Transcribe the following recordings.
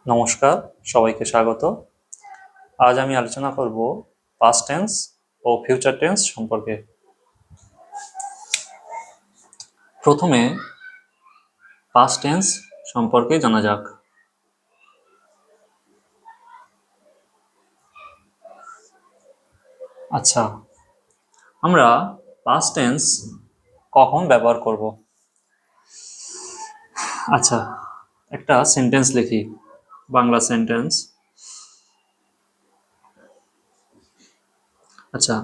নমস্কার, সবাইকে স্বাগত। আজ আমি আলোচনা করব পাস্ট টেন্স ও ফিউচার টেন্স সম্পর্কে। প্রথমে পাস্ট টেন্স সম্পর্কে জানা যাক। আচ্ছা, আমরা পাস্ট টেন্স কখন ব্যবহার করব? আচ্ছা, একটা সেন্টেন্স লিখি, বাংলা সেন্টেন্স। আচ্ছা,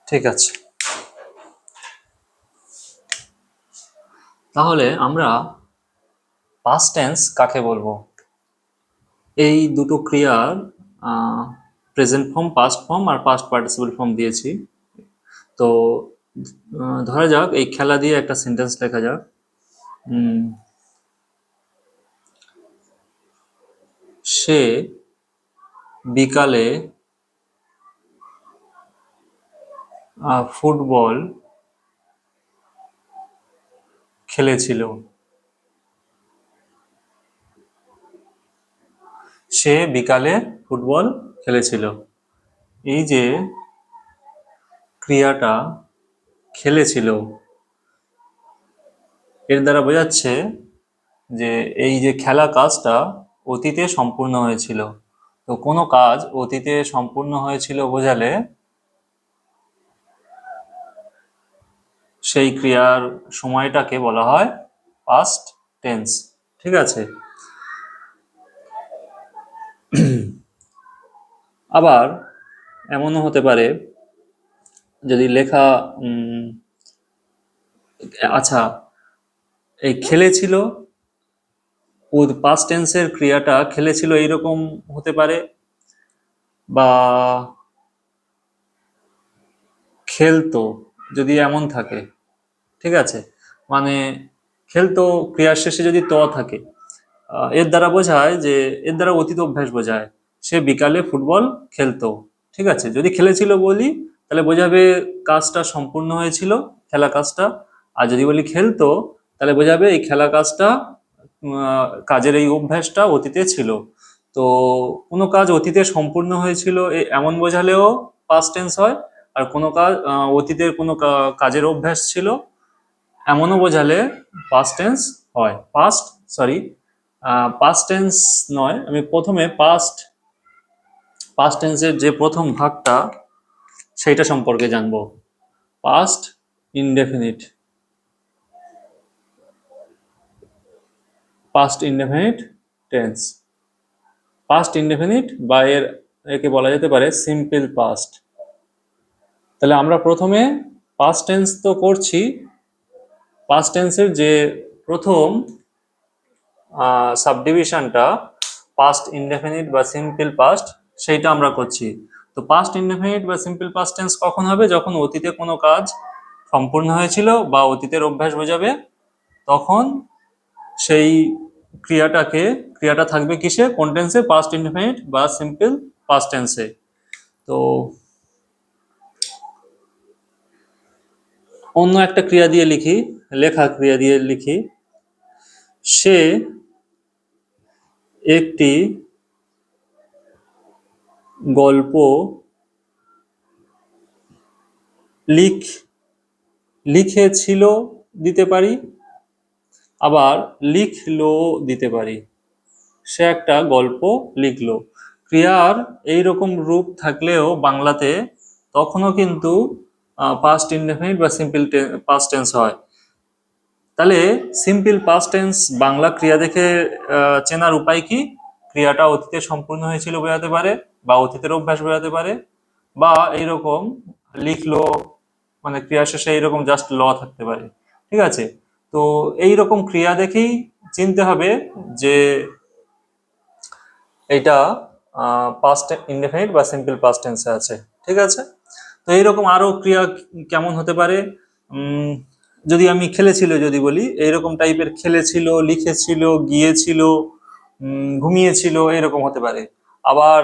ঠিক আছে। তাহলে আমরা পাস্ট টেন্স কাকে বলবো? এই দুটো ক্রিয়ার প্রেজেন্ট ফর্ম, পাস্ট ফর্ম আর পাস্ট পার্টিসিপল ফর্ম দিয়েছি। তো ধরা যাক এই খেলা দিয়ে একটা সেন্টেন্স লেখা যাক। সে বিকালে ফুটবল খেলেছিল। সে বিকালে ফুটবল খেলেছিল। এই যে ক্রিয়াটা খেলেছিল, এর দ্বারা বোঝাচ্ছে যে এই যে খেলা কাজটা অতীতে সম্পূর্ণ হয়েছিল। তো কোনো কাজ অতীতে সম্পূর্ণ হয়েছিল বোঝালে সেই ক্রিয়ার সময়টাকে বলা হয় পাস্ট টেন্স। ঠিক আছে। আবার এমনও হতে পারে যদি লেখা আচ্ছা, এই খেলেছিল পাস্ট টেন্সের ক্রিয়াটা খেলেছিল এইরকম হতে পারে, বা খেলতো যদি এমন থাকে। ঠিক আছে, মানে খেলতো ক্রিয়ার শেষে যদি ত থাকে, এর দ্বারা বোঝায় যে এর দ্বারা অতীত অভ্যাস বোঝায়। সে বিকালে ফুটবল খেলতো। ঠিক আছে, যদি খেলেছিল বলি তাহলে বোঝাবে কাজটা সম্পূর্ণ হয়েছিল, খেলা কাজটা। আর যদি বলি খেলতো তাহলে বোঝাবে এই খেলা কাজটা, কাজের এই অভ্যাসটা অতীতে ছিল। তো কোনো কাজ অতীতে সম্পূর্ণ হয়েছিল এমন বোঝালেও পাস্ট টেন্স হয়। আর কোনো কাজ অতীতের কোনো কাজের অভ্যাস ছিল এমনও বোঝালে পাস্ট টেন্স হয়। পাস্ট টেন্স নয়, আমি প্রথমে পাস্ট টেন্সের যে প্রথম ভাগটা সেইটা সম্পর্কে জানবো। Past indefinite. Past indefinite tense, past indefinite বা একে বলা যেতে পারে সিম্পল পাস্ট। তাহলে আমরা প্রথমে পাস্ট টেন্স তো করছি, পাস্ট টেন্সের যে প্রথম সাবডিভিশনটা পাস্ট ইনডেফিনিট বা সিম্পল পাস্ট, সেইটা আমরা করছি। তো পাস্ট ইনডেফিনিট বা সিম্পল পাস্ট টেন্স কখন হবে? যখন অতীতে কোনো কাজ সম্পূর্ণ হয়েছিল বা অতীতের অভ্যাস বোঝাবে, তখন সেই ক্রিয়াটা থাকবে কিসে? কোন টেন্সে? পাস্ট ইনডেফিনিট বা সিম্পল পাস্ট টেন্সে। তো অন্য একটা ক্রিয়া দিয়ে লিখি, লেখা ক্রিয়া দিয়ে লিখি। সে একটি গল্প লিখেছিল দিতে পারি, আবার লিখলো দিতে পারি। সে একটা গল্প লিখলো। ক্রিয়ার এইরকম রূপ থাকলেও বাংলাতে তখনও কিন্তু পাস্ট ইনডেফিনিট বা সিম্পল পাস্ট টেন্স হয়। তাহলে সিম্পল পাস্ট টেন্স বাংলা ক্রিয়া দেখে চেনার উপায় কি? ক্রিয়াটা অতীতে সম্পূর্ণ হয়েছিল বোঝাতে পারে, বা অতীতের অভ্যাস বোঝাতে পারে, বা এইরকম লিখলো, মানে ক্রিয়া শেষে এইরকম জাস্ট ল থাকতে পারে। ঠিক আছে, তো এই রকম ক্রিয়া দেখেই চিনতে হবে যে এটা পাস্ট ইনডেফিনিট বা সিম্পল পাস্ট টেন্সে আছে। ঠিক আছে, তো এইরকম আরো ক্রিয়া কেমন হতে পারে, যদি আমি খেলেছিল যদি বলি, এইরকম টাইপের খেলেছিল, লিখেছিল, গিয়েছিল, ঘুমিয়েছিল, এরকম হতে পারে। আবার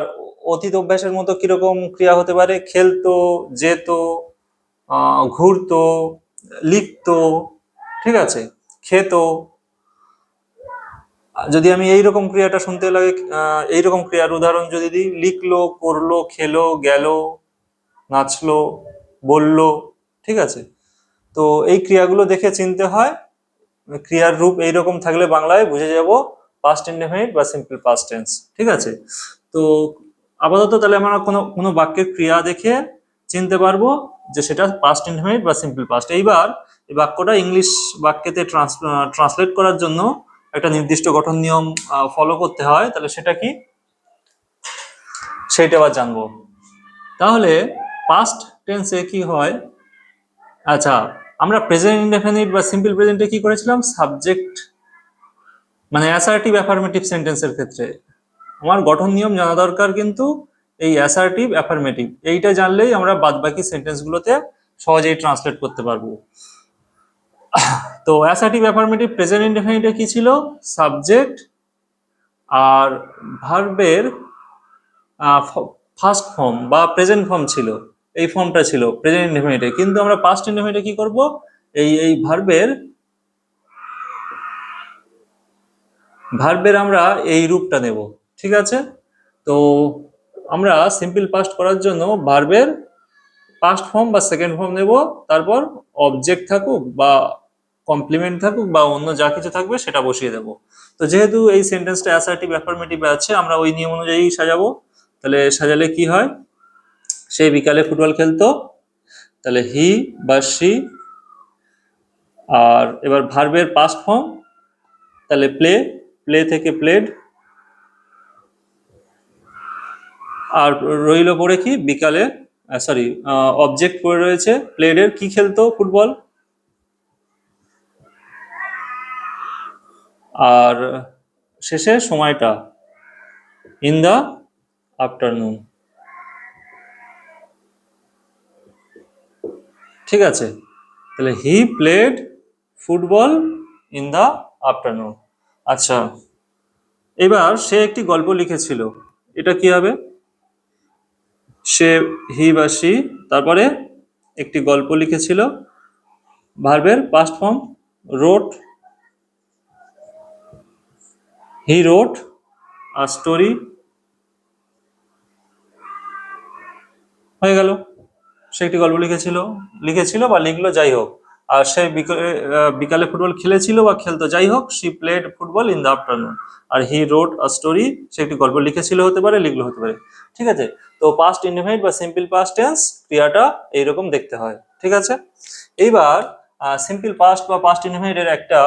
অতীত অভ্যাসের মতো কিরকম ক্রিয়া হতে পারে, খেলতো, যেত, ঘুরতো, লিখতো, ঠিক আছে, খেত। যদি আমি এইরকম ক্রিয়াটা শুনতে লাগে, এইরকম ক্রিয়ার উদাহরণ যদি দিই, লিখলো, করলো, খেলো, গেল, নাচলো, বললো, ঠিক আছে। তো এই ক্রিয়াগুলো দেখে চিনতে হয়, ক্রিয়ার রূপ এইরকম থাকলে বাংলায় বুঝে যাব পাস্ট ইনডেফিনিট বা সিম্পল পাস্ট টেন্স। ঠিক আছে, তো আপাতত তাহলে আমরা কোনো কোনো বাক্যের ক্রিয়া দেখে চিনতে পারবো যে সেটা পাস্ট ইনডেফিনিট বা সিম্পল পাস্ট। এইবার এই বাক্যটা ইংলিশ বাক্যেতে ট্রান্সলেট করার জন্য একটা নির্দিষ্ট গঠন নিয়ম ফলো করতে হয়, তাহলে সেটা কি সেইটা আবার জানবো। তাহলে পাস্ট টেন্সে কি হয়, আচ্ছা, আমরা প্রেজেন্ট ইনডেফিনিট বা সিম্পল প্রেজেন্টে কি করেছিলাম, সাবজেক্ট মানে অ্যাসার্টিভ অ্যাফার্মেটিভ সেন্টেন্সের ক্ষেত্রে আমার গঠন নিয়ম জানা দরকার, কিন্তু এই অ্যাসার্টিভ অ্যাফার্মেটিভ এইটা জানলেই আমরা বাদবাকি সেন্টেন্সগুলোতে সহজেই ট্রান্সলেট করতে পারবো। তো অ্যাসার্টিভ অ্যাফার্মেটিভ প্রেজেন্ট ইনডেফিনিটে কি ছিল, সাবজেক্ট আর ভার্বের ফার্স্ট ফর্ম বা প্রেজেন্ট ফর্ম ছিল, এই ফর্মটা ছিল প্রেজেন্ট ইনডেফিনিটে। কিন্তু আমরা পাস্ট ইনডেফিনিটে কি করব, এই ভার্বের আমরা এই রূপটা নেব। ঠিক আছে, তো আমরা সিম্পল পাস্ট করার জন্য ভার্বের পাস্ট ফর্ম বা সেকেন্ড ফর্ম নেব, তারপর অবজেক্ট থাকুক বা কমপ্লিমেন্ট থাকুক বা অন্য যা কিছু থাকবে সেটা বসিয়ে দেব। তো যেহেতু এই সেন্টেন্সটা অ্যাসার্টিভ অ্যাফার্মেটিভ আছে, আমরা ওই নিয়ম অনুযায়ী সাজাবো। তাহলে সাজালে কি হয়, সে বিকালে ফুটবল খেলতো, তাহলে হি বা সি, আর এবার ভার্বের পাস্ট ফর্ম, তাহলে প্লে, প্লে থেকে প্লেড, আর রইল পড়ে কি বিকালে, সরি, অবজেক্ট পড়ে রয়েছে প্লেডের, কি খেলতো, ফুটবল, আর শেষে সময়টা ইন দা আফটারনুন। ঠিক আছে, তাহলে he played football in the afternoon. আচ্ছা, এবার সে একটি গল্প লিখেছিল, এটা কি হবে, সে হি বা সি, তারপরে একটি গল্প লিখেছিল, ভার্বের past form wrote, he wrote a story, হয়ে গেল, সে একটি গল্প লিখেছিল, লিখেছিল বা লিখলো, যাই হোক। আর সে বিকালে ফুটবল খেলেছিল বা খেলতো, যাই হোক, she played football in the afternoon. আর হি রোট আ স্টোরি, সে একটি গল্প লিখেছিল হতে পারে, লিখলো হতে পারে। ঠিক আছে, তো পাস্ট ইনডেফিনিট বা সিম্পল পাস্ট টেন্স ক্রিয়াটা এইরকম দেখতে হয়। ঠিক আছে, এইবার সিম্পল পাস্ট বা পাস্ট ইনডেফিনিটের একটা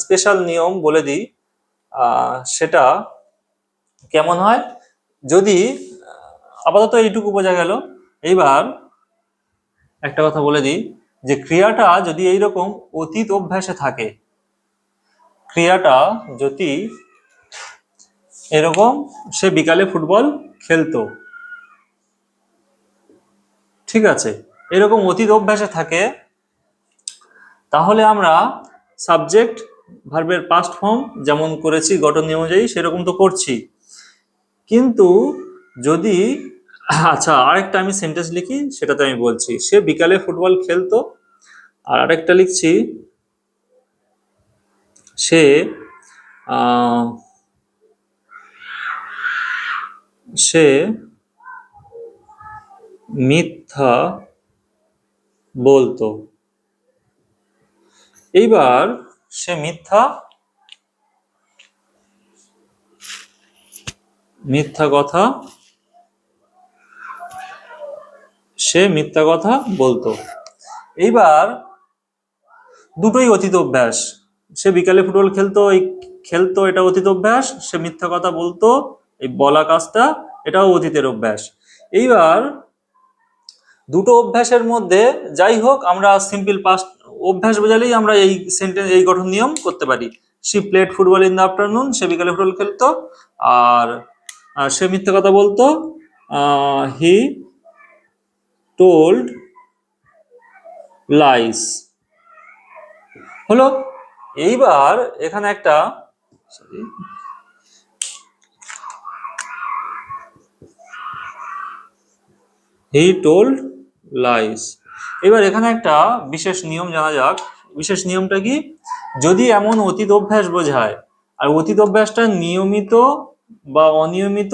স্পেশাল নিয়ম বলে দিই, সেটা কেমন হয়, যদি আপাতত এইটুকু বোঝা গেল। এইবার একটা কথা বলে দিই, যে ক্রিয়াটা যদি এইরকম অতীত অভ্যাসে থাকে, ক্রিয়াটা যদি এরকম সে বিকালে ফুটবল খেলতো, ঠিক আছে, এরকম অতীত অভ্যাসে থাকে, তাহলে আমরা সাবজেক্ট ভার্বের পাস্ট ফর্ম যেমন করেছি গঠন নিয়ম অনুযায়ী সেরকম তো করছি, কিন্তু যদি, আচ্ছা, আরেকটা আমি সেন্টেন্স লিখি সেটাতে আমি বলছি, সে বিকালে ফুটবল খেলতো, আর আরেকটা লিখছি, সে আহ, সে মিথ্যা বলতো। এইবার সে মিথ্যা কথা, সে মিথ্যা কথা বলতো। এইবার দুটোই অতীত অভ্যাস, সে বিকালে ফুটবল খেলতো, এই খেলতো এটা অতীত অভ্যাস, সে মিথ্যা কথা বলতো, এই বলা কাজটা এটাও অতীতের অভ্যাস। এইবার দুটো অভ্যাসের মধ্যে যাই হোক আমরা সিম্পল পাস্ট অভ্যাস বোঝালেই আমরা এই সেন্টেন্স, এই গঠন নিয়ম করতে পারি। She played football in the afternoon, সে বিকালে ফুটবল খেলতো। আর সে মিথ্যে কথা বলতো, হি টোল্ড লাইস। হলো। এইবার এখানে একটা হি টোল্ড লাইস। এবার এখানে একটা বিশেষ নিয়ম জানা যাক। বিশেষ নিয়মটা কি? যদি এমন অতীত অভ্যাস বোঝায়, আর অতীত অভ্যাসটা নিয়মিত বা অনিয়মিত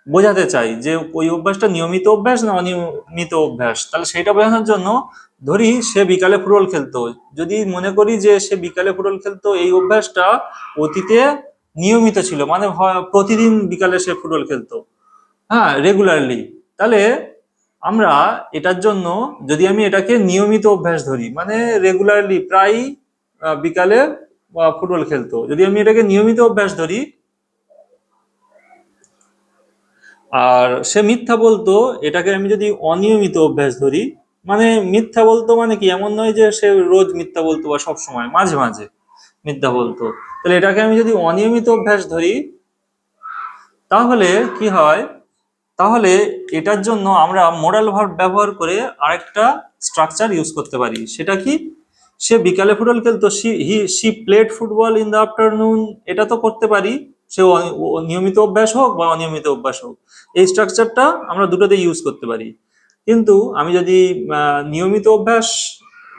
বোঝাতে চাই, যে ওই অভ্যাসটা নিয়মিত অভ্যাস না অনিয়মিত অভ্যাস, তাহলে সেটা বোঝানোর জন্য ধরি সে বিকালে ফুটবল খেলতো। যদি মনে করি যে সে বিকালে ফুটবল খেলতো, এই অভ্যাসটা অতীতে নিয়মিত ছিল, মানে প্রতিদিন বিকালে সে ফুটবল খেলতো, হ্যাঁ, রেগুলারলি, তাহলে আমরা এটার জন্য, যদি আমি এটাকে নিয়মিত অভ্যাস ধরি, মানে রেগুলারলি প্রায় বিকালে ফুটবল খেলতো, যদি আমি এটাকে নিয়মিত অভ্যাস ধরি, আর সে মিথ্যা বলতো, এটাকে আমি যদি অনিয়মিত অভ্যাস ধরি, মানে মিথ্যা বলতো মানে কি, এমন নয় যে সে রোজ মিথ্যা বলতো বা সব সময়, মাঝে মাঝে মিথ্যা বলতো, তাহলে এটাকে আমি যদি অনিয়মিত অভ্যাস ধরি, তাহলে কি হয়, তাহলে এটার জন্য আমরা মোরাল ভার্ব ব্যবহার করে আরেকটা স্ট্রাকচার ইউজ করতে পারি। সেটা কি? সে বিকালে ফুটবল খেলতো, she played football in the afternoon, এটা তো করতে পারি, সে নিয়মিত অভ্যাস হোক বা অনিয়মিত অভ্যাস হোক, এই স্ট্রাকচারটা আমরা দুটোতে ইউজ করতে পারি। কিন্তু আমি যদি নিয়মিত অভ্যাস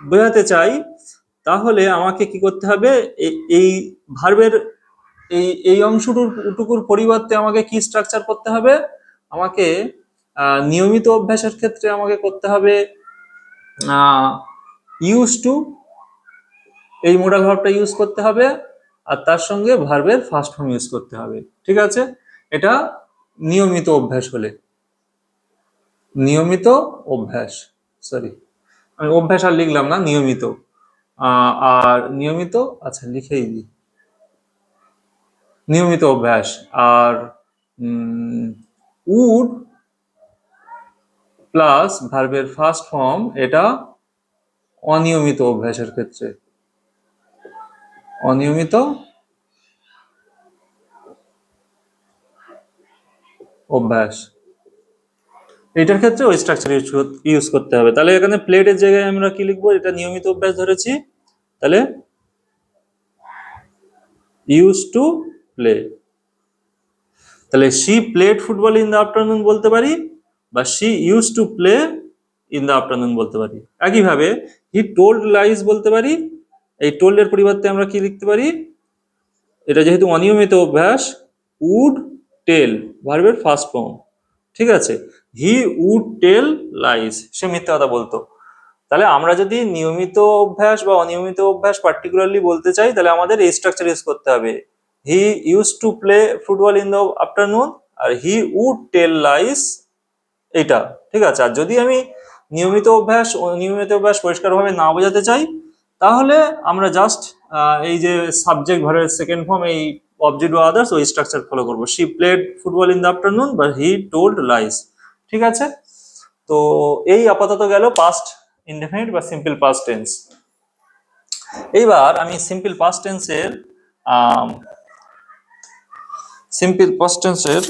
বোঝাতে চাই, তাহলে আমাকে কি করতে হবে, এই ভার্বের এই এই অংশটুকুর পরিবর্তে আমাকে কি স্ট্রাকচার করতে হবে, আমাকে নিয়মিত অভ্যাসের ক্ষেত্রে আমাকে করতে হবে ইউজ টু, এই মোডাল ভার্বটা ইউজ করতে হবে, আর তার সঙ্গে ভার্বের ফার্স্ট ফর্ম ইউজ করতে হবে। ঠিক আছে, এটা নিয়মিত অভ্যাস হলে, নিয়মিত অভ্যাস, সরি আমি অভ্যাস আর লিখলাম না, নিয়মিত। আর নিয়মিত, আচ্ছা লিখেই দিই, নিয়মিত অভ্যাস। আর উড প্লাস ভার্বের ফার্স্ট ফর্ম, এটা অনিয়মিত অভ্যাসের ক্ষেত্রে, অনিয়মিত অভ্যাস, এটার ক্ষেত্রে ওই স্ট্রাকচার ইউজ করতে হবে। তাহলে এখানে প্লেটের জায়গায় আমরা কি লিখবো, এটা নিয়মিত অভ্যাস ধরেছি, তাহলে ইউজ টু প্লে, তাহলে she played football in the afternoon বলতে পারি, বা she use to play in the afternoon বলতে পারি। একইভাবে হি টোল্ড লাইস বলতে পারি, এই টোল্ড এর পরিবর্তে আমরা কি লিখতে পারি, এটা যেহেতু অনিয়মিত অভ্যাস, উড টেল ভার্বের ফার্স্ট ফর্ম, ঠিক আছে, হি উড টেল লাইস, সে মিথ্যা কথা বলতো। তাহলে আমরা যদি নিয়মিত অভ্যাস বা অনিয়মিত অভ্যাস পার্টিকুলারলি বলতে চাই, তাহলে আমাদের এই স্ট্রাকচার ইউজ করতে হবে, he use to play football in the afternoon, আর হি উড টেল লাইস, এইটা ঠিক আছে। আর যদি আমি নিয়মিত অভ্যাস অনিয়মিত অভ্যাস পরিষ্কারভাবে না বোঝাতে চাই, তাহলে আমরা জাস্ট এই যে সাবজেক্ট ভার্বের সেকেন্ড ফর্ম, এই অবজেক্ট বা আদার্স, ওই স্ট্রাকচার ফলো করবো, she played football in the afternoon বা হি টোল্ড লাইস। ঠিক আছে, তো এই আপাতত গেল পাস্ট ইনডেফিনিট বা সিম্পল পাস্ট টেন্স। এইবার আমি সিম্পল পাস্ট টেন্সের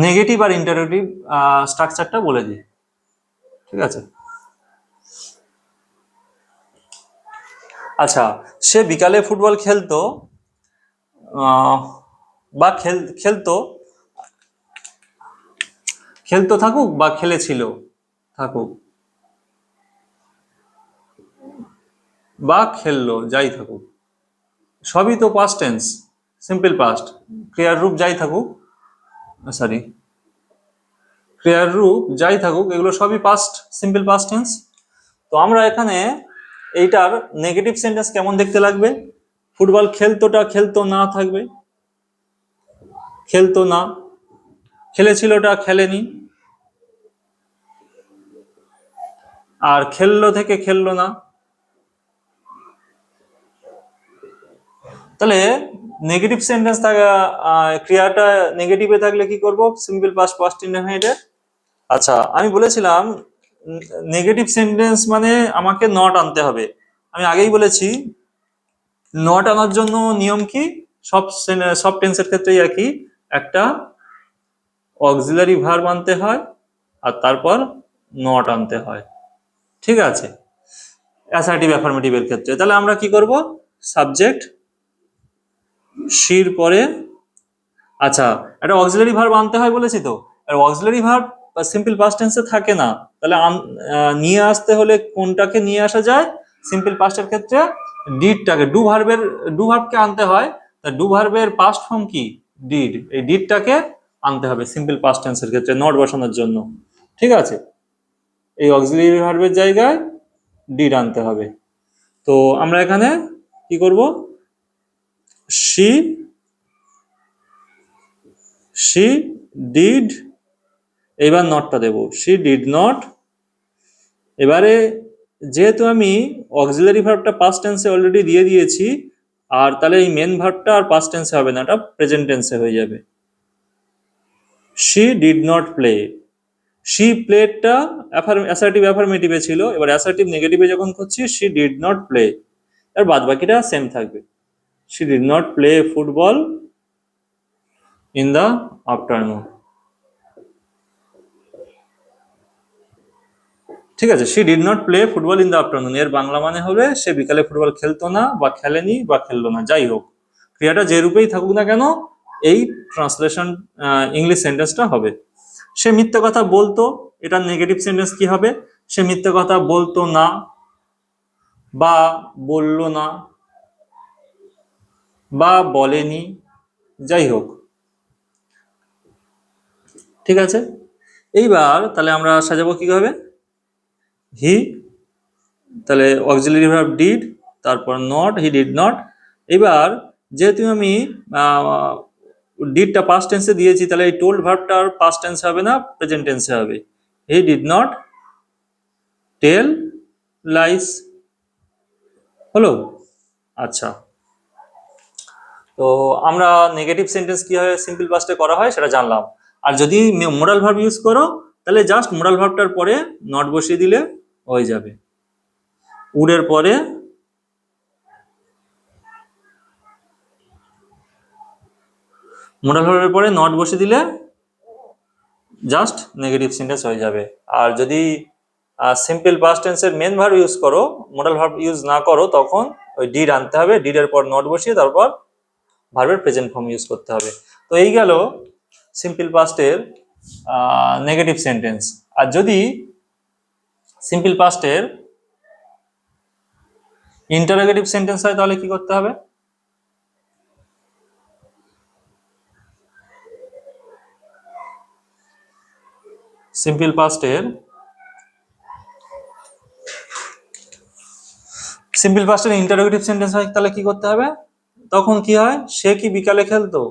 নেগেটিভ আর ইন্টারোগেটিভ স্ট্রাকচারটা বলে দিই। ঠিক আছে, আচ্ছা, সে বিকালে ফুটবল খেলতো, বা খেলতো, খেলতো থাকুক বা খেলেছিল থাকুক, বা খেললো, যাই থাকুক, সবই তো পাস্ট টেন্স, সিম্পল পাস্ট, ক্রিয়ার রূপ যাই থাকুক, সরি ক্রিয়ার রূপ যাই থাকুক, এগুলো সবই পাস্ট, সিম্পল পাস্ট টেন্স। তো আমরা এখানে এইটার নেগেটিভ সেন্টেন্স কেমন দেখতে লাগবে, ফুটবল খেলতোটা খেলতো না থাকবে, খেলতো না, খেলেছিলটা খেলেনি, আর খেললো থেকে খেললো না। তাহলে নেগেটিভ সেন্টেন্স থাকা, ক্রিয়াটা নেগেটিভে থাকলে কি করব, সিম্পল পাস্ট পাস্ট ইনডেফিনিটে। আচ্ছা, আমি বলেছিলাম নেগেটিভ সেন্টেন্স মানে আমাকে নট আনতে হবে। আমি আগেই বলেছি নট আনার জন্য নিয়ম কি, সব টেন্সের ক্ষেত্রেই একই, একটা অক্সিলারি ভার্ব আনতে হয় আর তারপর নট আনতে হয়, ঠিক আছে, অ্যাসার্টিভ অ্যাফার্মেটিভ এর ক্ষেত্রে। তাহলে আমরা কি করব, সাবজেক্ট শির পরে, আচ্ছা একটা অক্সিলারি ভার্ব আনতে হয় বলেছি তো, আর অক্সিলারি ভার্ব সিম্পল পাস্ট টেন্সে থাকে না, তাহলে নিয়ে আসতে হলে কোনটাকে নিয়ে আসা যায় সিম্পল পাস্টের ক্ষেত্রে, ডিডটাকে, ডু ভার্বকে আনতে হয়। তা ডু ভার্বের পাস্ট ফর্ম কি, ডিড, এই ডিডটাকে আনতে হবে সিম্পল পাস্ট টেন্সের ক্ষেত্রে নট বসানোর জন্য, ঠিক আছে, এই অক্সিলারি ভার্বের জায়গায় ডিড আনতে হবে। তো আমরা এখানে কি করব, শি শি ডিড, এবার নটটা দেব, শি ডিড নট। এবারে যেহেতু আমি অক্সিলারি ভার্বটা পাস্ট টেন্সে অলরেডি দিয়ে দিয়েছি, আর তাহলে এই মেন ভার্বটা আর পাস্ট টেন্সে হবে না, এটা প্রেজেন্ট টেন্সে হয়ে যাবে। She did not play, she প্লেটা অ্যাসার্টিভ অ্যাফার্মেটিভে ছিল, এবার অ্যাসার্টিভ নেগেটিভে যখন করছি শি ডিড নট প্লে, আর বাদ বাকিটা সেম থাকবে, she did not play football in the afternoon, ঠিক আছে, she did not play football in the afternoon, এর বাংলা মানে হবে সে বিকালে ফুটবল খেলতো না বা খেলেনি বা খেললো না, যাই হোক ক্রিয়াটা যে রূপেই থাকুক না কেন এই ট্রান্সলেশন ইংলিশ সেন্টেন্সটা হবে। সে মিথ্যে কথা বলতো, এটা নেগেটিভ সেন্টেন্স কি হবে, সে মিথ্যে কথা বলতো না বা বললো না বা বলেনি, যাই হোক, ঠিক আছে। এইবার তাহলে আমরা সাজাবো কিভাবে, হি, তাহলে অক্সিলারি ভার্ব ডিড, তারপর নট, হি ডিড নট। এবার যেহেতু আমি ডিডটা পাস্ট টেন্সে দিয়েছি, তাহলে এই টোল্ড ভার্বটা আর পাস্ট টেন্সে হবে না, প্রেজেন্ট টেন্সে হবে, he did not tell lies, হলো। আচ্ছা, তো আমরা নেগেটিভ সেন্টেন্স কিভাবে সিম্পল পাস্টে করা হয় সেটা জানলাম। আর যদি মোরাল ভার্ব ইউজ করো তাহলে জাস্ট মোরাল ভার্বটার পরে নট বসিয়ে দিলে হয়ে যাবে, উডের পরে মোরাল ভার্বের পরে নট বসিয়ে দিলে জাস্ট নেগেটিভ সেন্টেন্স হয়ে যাবে। আর যদি সিম্পল পাস্ট টেন্সের মেন ভার্ব ইউজ করো, মোডাল ভার্ব ইউজ না করো, তখন ওই ডিড আনতে হবে, ডিডের পর নট বসিয়ে তারপর ভার্বের প্রেজেন্ট ফর্ম ইউজ করতে হবে। তো এই গেল সিম্পল পাস্টের নেগেটিভ সেন্টেন্স। আর যদি সিম্পল পাস্টের ইন্টারোগেটিভ সেন্টেন্স হয় তাহলে কি করতে হবে, সিম্পল পাস্টের ইন্টারোগেটিভ সেন্টেন্স হয় তাহলে কি করতে হবে, তখন কি হয়, সে কি বিকালে খেলতো,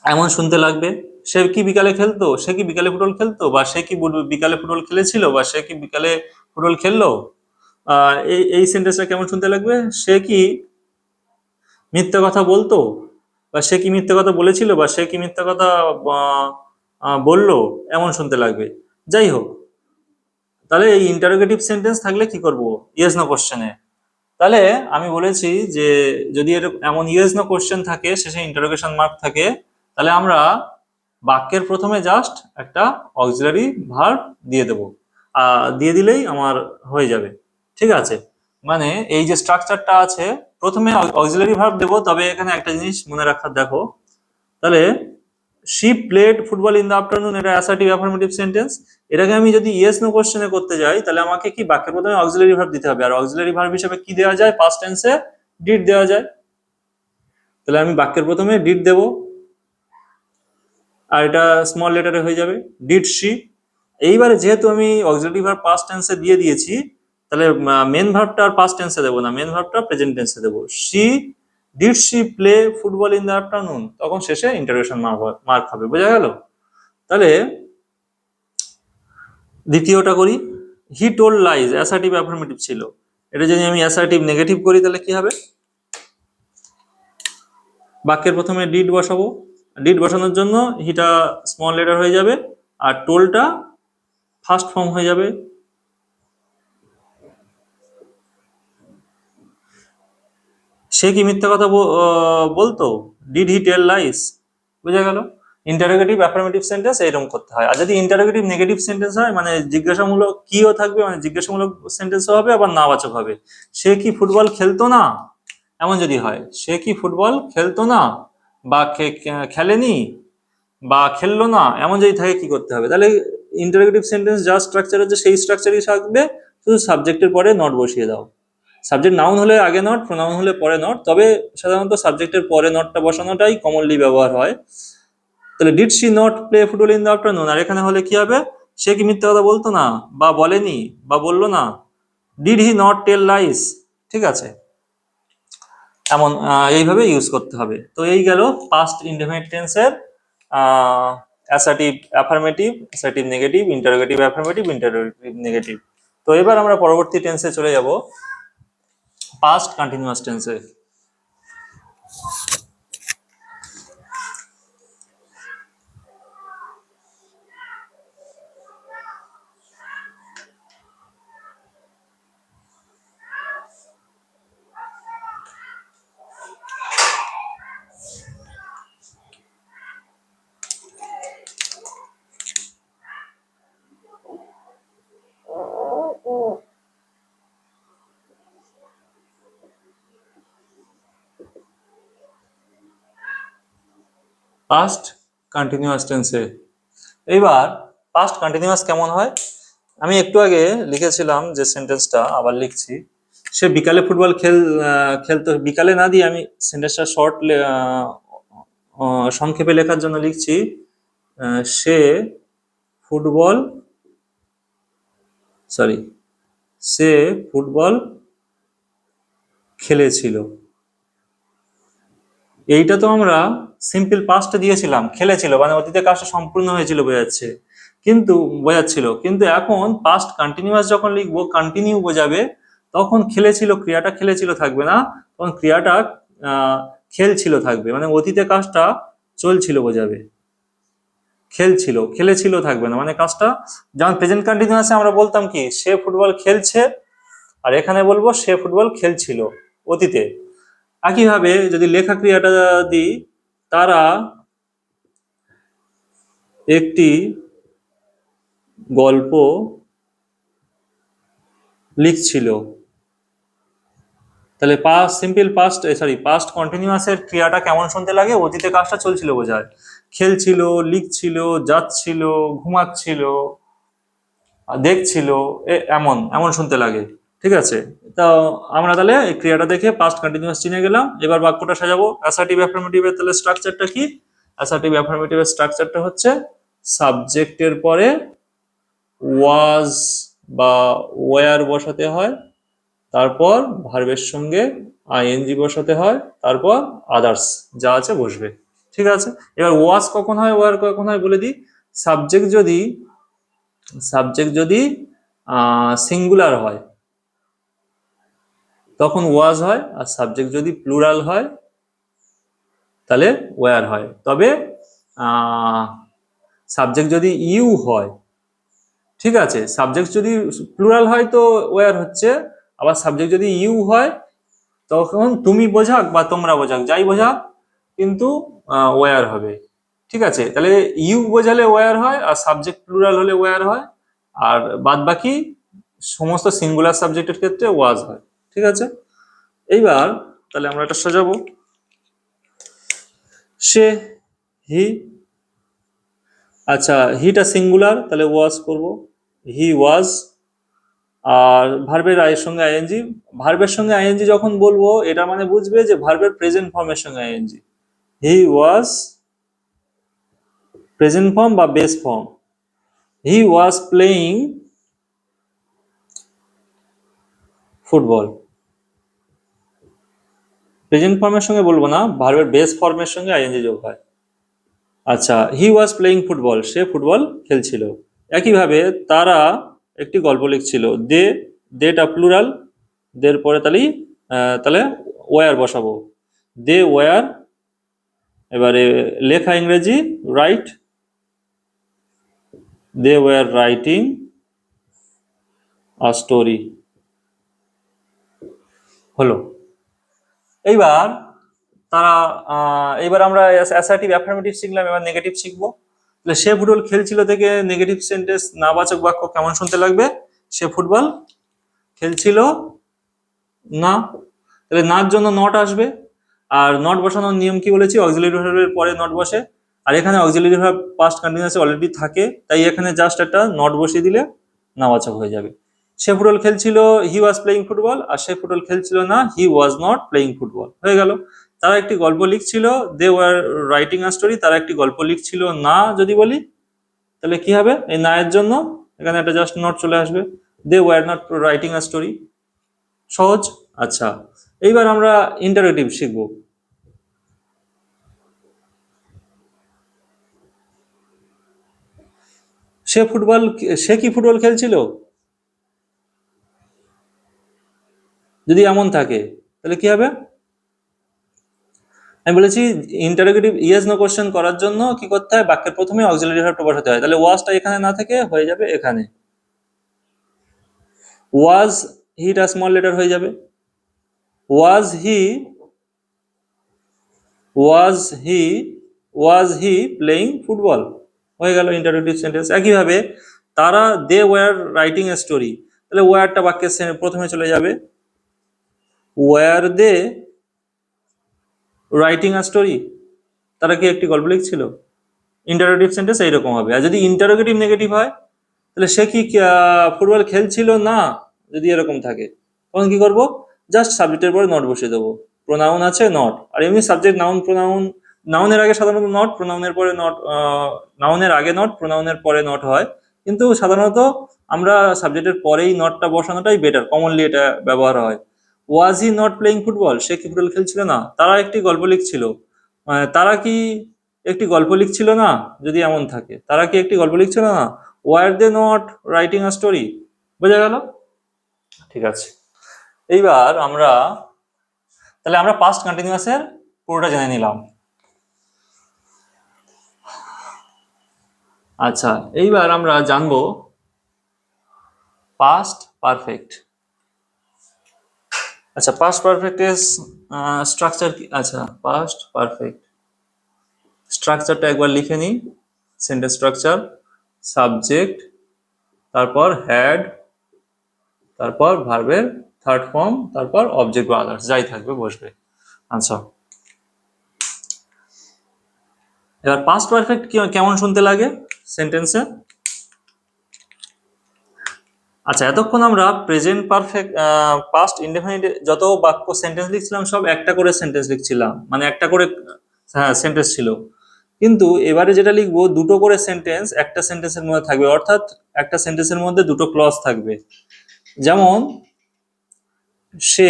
এমন শুনতে লাগবে, সে কি বিকালে খেলতো, সে কি বিকালে ফুটবল খেলতো, বা সে কি বিকালে ফুটবল খেলেছিল, বা সে কি বিকালে ফুটবল খেললো। এই সেন্টেন্সটা কেমন শুনতে লাগবে, সে কি মিথ্যে কথা বলতো, বা সে কি মিথ্যে কথা বলেছিল, বা সে কি মিথ্যে কথা বললো, এমন শুনতে লাগবে, যাই হোক। তাহলে এই ইন্টারোগেটিভ সেন্টেন্স থাকলে কি করব, ইয়েস নো কোশ্চেনে, তাহলে আমি বলেছি যে যদি এমন ইয়েস নো কোশ্চেন থাকে, শেষে ইন্টারোগেশন মার্ক থাকে, তাহলে আমরা বাক্যের প্রথমে জাস্ট একটা অক্সিলারি ভার্ব দিয়ে দেবো, দিয়ে দিলেই আমার হয়ে যাবে, ঠিক আছে। মানে এই যে স্ট্রাকচারটা আছে, প্রথমে অক্সিলারি ভার্ব দেবো, তবে এখানে একটা জিনিস মনে রাখার, দেখো তাহলে she played football in the afternoon, এটা অ্যাসার্টিভ অ্যাফার্মেটিভ সেন্টেন্স, এটাকে আমি যদি ইয়েস নো কোশ্চেনে করতে যাই তাহলে আমাকে কি বাক্যের প্রথমে অক্সিলারি ভার্ব দিতে হবে, আর অক্সিলারি ভার্ব হিসেবে কি দেওয়া যায়, পাস্ট টেন্সে ডিড দেওয়া যায়, তাহলে আমি বাক্যের প্রথমে ডিড দেব, আর এটা স্মল লেটারে হয়ে যাবে, ডিড শি। এইবারে যেহেতু আমি অক্সিলারি ভার্ব পাস্ট টেন্সে দিয়ে দিয়েছি, তাহলে মেন ভার্বটা আর পাস্ট টেন্সে দেবো না, মেন ভার্বটা প্রেজেন্ট টেন্সে দেবো, did she play football in the afternoon, তখন শেষে ইন্টারোগেশন মার্ক হবে, বোঝা গেল। তাহলে দ্বিতীয়টা করি, he told lies, assertive affirmative ছিল, এটা যদি আমি অ্যাসার্টিভ নেগেটিভ করি তাহলে কি হবে, বাক্যের প্রথমে ডিড বসাবো, ডিড বসানোর জন্য হিটা স্মল লেটার হয়ে যাবে, আর টোলটা ফার্স্ট ফর্ম হয়ে যাবে। সে কি মিথ্যা কথা বলতো? Did he tell lies? বুঝা গেল? ইন্টারোগেটিভ অ্যাফার্মেটিভ সেন্টেন্স এরকম করতে হয়। আর যদি ইন্টারোগেটিভ নেগেটিভ সেন্টেন্স হয়, মানে জিজ্ঞাসামূলক কিও থাকবে, মানে জিজ্ঞাসামূলক সেন্টেন্সও হবে, আবার নাবাচক হবে। সে কি ফুটবল খেলতো না, এমন যদি হয়, সে কি ফুটবল খেলতো না, বা খেলেনি, বা খেললো না, এমন যদি থাকে কি করতে হবে? তাহলে ইন্টারোগেটিভ সেন্টেন্স যা স্ট্রাকচার হচ্ছে সেই স্ট্রাকচারই থাকবে, শুধু সাবজেক্টের পরে নট বসিয়ে দাও। সাবজেক্ট নাউন হলে আগে নট, প্রোনাউন হলে পরে নট, তবে সাধারণত সাবজেক্টের পরে নটটা বসানোটাই কমনলি ব্যবহার হয়। তাহলে did she not play football in the afternoon, আর এখানে হলে কি হবে? সে কি মিথ্যা কথা বলতো না, বা বলেনি, বা বললো না? Did he not tell lies? ঠিক আছে, এমন এইভাবে ইউজ করতে হবে। তো এই গেল পাস্ট ইনডেফিনিট টেন্সের assertive affirmative, assertive negative, interrogative affirmative, interrogative negative. তো এবার আমরা পরবর্তী টেন্সে চলে যাব, পাস্ট কন্টিনিউয়াস টেন্সে। পাস্ট কন্টিনিউয়াস টেন্সে এইবার পাস্ট কন্টিনিউয়াস কেমন হয়? আমি একটু আগে লিখেছিলাম যে সেন্টেন্সটা, আবার লিখছি। সে বিকালে ফুটবল খেলতো, বিকালে না দিয়ে আমি সেন্টেন্সটা সংক্ষেপে লেখার জন্য লিখছি, সে ফুটবল, সরি, সে ফুটবল খেলেছিল। এইটা তো আমরা সিম্পল পাস্টে দিয়েছিলাম, খেলেছিল মানে অতীতে কাজটা সম্পূর্ণ হয়েছিল বোঝাচ্ছে, কিন্তু বোঝাচ্ছিল। কিন্তু এখন পাস্ট কন্টিনিউয়াস যখন লিখবো, কন্টিনিউ বোঝাবে, তখন খেলেছিল, ক্রিয়াটা খেলেছিল থাকবে না, তখন ক্রিয়াটা খেলছিল থাকবে, মানে অতীতে কাজটা চলছিল বোঝাবে। খেলছিল, খেলেছিল থাকবে না, মানে কাজটা যেমন প্রেজেন্ট কন্টিনিউয়াসে আমরা বলতাম কি, সে ফুটবল খেলছে, আর এখানে বলবো সে ফুটবল খেলছিল অতীতে। একইভাবে যদি লেখা ক্রিয়াটা দিই, তারা একটি গল্প লিখছিল, তাহলে past simple past, sorry, past কন্টিনিউয়াসের ক্রিয়াটা কেমন শুনতে লাগে? অতীতে কাজটা চলছিল বোঝায়। খেলছিল, লিখছিল, যাচ্ছিল, ঘুমাচ্ছিল, দেখছিল, এমন এমন শুনতে লাগে। ঠিক আছে, তো আমরা তাহলে এই ক্রিয়াটা দেখে পাস্ট কন্টিনিউয়াস চিনে গেলাম। এবার বাক্যটা সাজাবো। অ্যাসার্টিভ অ্যাফার্মেটিভের তাহলে স্ট্রাকচারটা কি? অ্যাসার্টিভ অ্যাফার্মেটিভের স্ট্রাকচারটা হচ্ছে সাবজেক্টের পরে ওয়াজ বা ওয়্যার বসাতে হয়, তারপর ভার্বের সঙ্গে আইএনজি বসাতে হয়, তারপর আদার্স যা আছে বসবে। ঠিক আছে, এবার ওয়াজ কখন হয়, ওয়্যার কখন হয় বলে দিই। সাবজেক্ট যদি সিঙ্গুলার হয় তখন ওয়াজ হয়, আর সাবজেক্ট যদি প্লুরাল হয় তাহলে ওয়্যার হয়। তবে সাবজেক্ট যদি ইউ হয়, ঠিক আছে, সাবজেক্ট যদি প্লুরাল হয় তো ওয়্যার হচ্ছে, আবার সাবজেক্ট যদি ইউ হয় তখন তুমি বোঝাক বা তোমরা বোঝাক, যাই বোঝাক, কিন্তু ওয়্যার হবে। ঠিক আছে, তাহলে ইউ বোঝালে ওয়্যার হয়, আর সাবজেক্ট প্লুরাল হলে ওয়্যার হয়, আর বাদ বাকি সমস্ত সিঙ্গুলার সাবজেক্টের ক্ষেত্রে ওয়াজ হয়। ঠিক আছে, এইবার তাহলে আমরা এটা সাজাবো। সে, হি, আচ্ছা, হিটা সিঙ্গুলার, তাহলে ওয়াজ করব, হি ওয়াজ। আর ভার্বের আয়ের সঙ্গে আইএনজি, ভার্বের সঙ্গে আইএনজি যখন বলবো, এটা মানে বুঝবে যে ভার্বের প্রেজেন্ট ফর্মের সঙ্গে ING. He was present form বা base form. He was playing football. Present ফর্মের সঙ্গে বলবো না, ভার্বের বেস ফর্মের সঙ্গে আইএনজি যোগ হয়। আচ্ছা, হি ওয়াজ প্লেয়িং ফুটবল, সে ফুটবল খেলছিল। একইভাবে তারা একটি গল্প লিখছিল, দে, দেটা প্লুরাল, দের পরে তাহলে ওয়্যার বসাবো, দে ওয়্যার। এবারে লেখা ইংরেজি write, they were writing a story. হলো। এইবার তারা এইবার আমরা অ্যাসার্টিভ অ্যাফার্মেটিভ শিখলাম, এবার নেগেটিভ শিখবো। তাহলে সে ফুটবল খেলছিল থেকে নেগেটিভ সেন্টেন্স নাবাচক বাক্য কেমন শুনতে লাগবে? সে ফুটবল খেলছিল না, তাহলে নার জন্য নট আসবে। আর নট বসানোর নিয়ম কি বলেছি? অক্সিলারি ভার্বের পরে নট বসে, আর এখানে অক্সিলারি ভার্ব পাস্ট কন্টিনিউয়াসে অলরেডি থাকে, তাই এখানে জাস্ট একটা নট বসিয়ে দিলে নাবাচক হয়ে যাবে। সে ফুটবল খেলছিল, হি ওয়াজ প্লেইং ফুটবল, আর সে ফুটবল খেলছিল না, he was not playing football, হয়ে গেল। তারা একটি গল্প লিখছিল, they were writing a story, তারা একটি গল্প লিখছিল না যদি বলি, তাহলে কি হবে? এই না এর জন্য এখানে একটা জাস্ট নট চলে আসবে, they were not writing a story. সহজ। আচ্ছা, এইবার আমরা ইন্টারোগেটিভ শিখব। সে কি ফুটবল খেলছিল? যদি এমন থাকে তাহলে কি হবে? আমি বলেছি ইন্টারোগেটিভ ইয়েস নো কোশ্চেন করার জন্য কি করতে হয়? বাক্যের প্রথমে অক্সিলারি ভার্বটা বসাতে হয়। তাহলে ওয়াজটা এখানে না থেকে হয়ে যাবে এখানে, ওয়াজ হিটা স্মল লেটার হয়ে যাবে, ওয়াজ হি ওয়াজ হি ওয়াজ হি প্লেইং ফুটবল, হয়ে গেল ইন্টারোগেটিভ সেন্টেন্স। একইভাবে তারা they were writing a story, তাহলে ওয়ারটা বাক্যের প্রথমে চলে যাবে, were they writing a story, তারা কি একটি গল্প লিখছিল? ইন্টারোগেটিভ সেন্টেন্স এইরকম হবে। আর যদি ইন্টারোগেটিভ নেগেটিভ হয়, তাহলে সে কি ফুটবল খেলছিল না যদি এরকম থাকে, তখন কি করব? জাস্ট সাবজেক্টের পরে নট বসিয়ে দেবো। প্রোনাউন আছে নট, আর এমনি সাবজেক্ট নাউন প্রোনাউন, নাউনের আগে সাধারণত নট, প্রোনাউনের পরে নট, নাউনের আগে নট, প্রোনাউনের পরে নট হয়, কিন্তু সাধারণত আমরা সাবজেক্টের পরেই নটটা বসানোটাই বেটার, কমনলি এটা ব্যবহার হয়। ওয়াজ হি নট প্লেইং ফুটবল, সে কি ফুটবল খেলছিল না? তারা একটি গল্প লিখছিল, তারা কি একটি গল্প লিখছিল না যদি এমন থাকে, তারা কি একটি গল্প লিখছিল না, were they not writing a story. বোঝা গেল? ঠিক আছে। এইবার তাহলে আমরা পাস্ট কন্টিনিউয়াসের পুরোটা জেনে নিলাম। আচ্ছা, এইবার আমরা জানবো পাস্ট পারফেক্ট। আচ্ছা, পাস্ট পারফেক্টের স্ট্রাকচার কি? আচ্ছা, পাস্ট পারফেক্ট স্ট্রাকচারটা একবার লিখে নিই। সেন্টেন্স স্ট্রাকচার: সাবজেক্ট, তারপর হ্যাড, তারপর ভার্বের থার্ড ফর্ম, তারপর অবজেক্ট বা আদার্স যাই থাকবে বসবে। আচ্ছা, এবার পাস্ট পারফেক্ট কেমন শুনতে লাগে সেন্টেন্সে? আচ্ছা, এতক্ষণ আমরা প্রেজেন্ট পারফেক্ট, পাস্ট ইনডেফিনিট যত বাক্য সেন্টেন্স লিখছিলাম সব একটা করে সেন্টেন্স লিখছিলাম, মানে একটা করে হ্যাঁ সেন্টেন্স ছিল। কিন্তু এবারে যেটা লিখবো দুটো করে সেন্টেন্স একটা সেন্টেন্সের মধ্যে থাকবে, অর্থাৎ একটা সেন্টেন্সের মধ্যে দুটো ক্লজ থাকবে। যেমন সে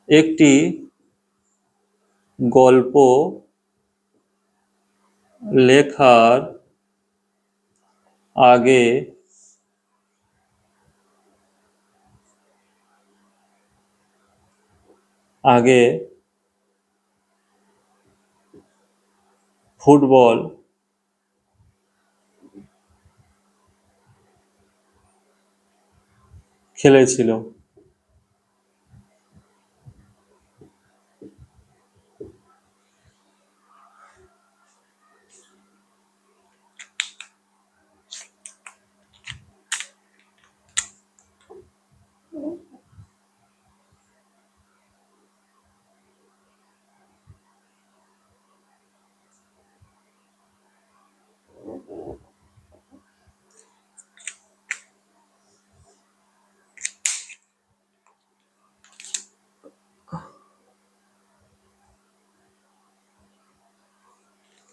একটি গল্প লেখার আগে আগে ফুটবল খেলেছিল।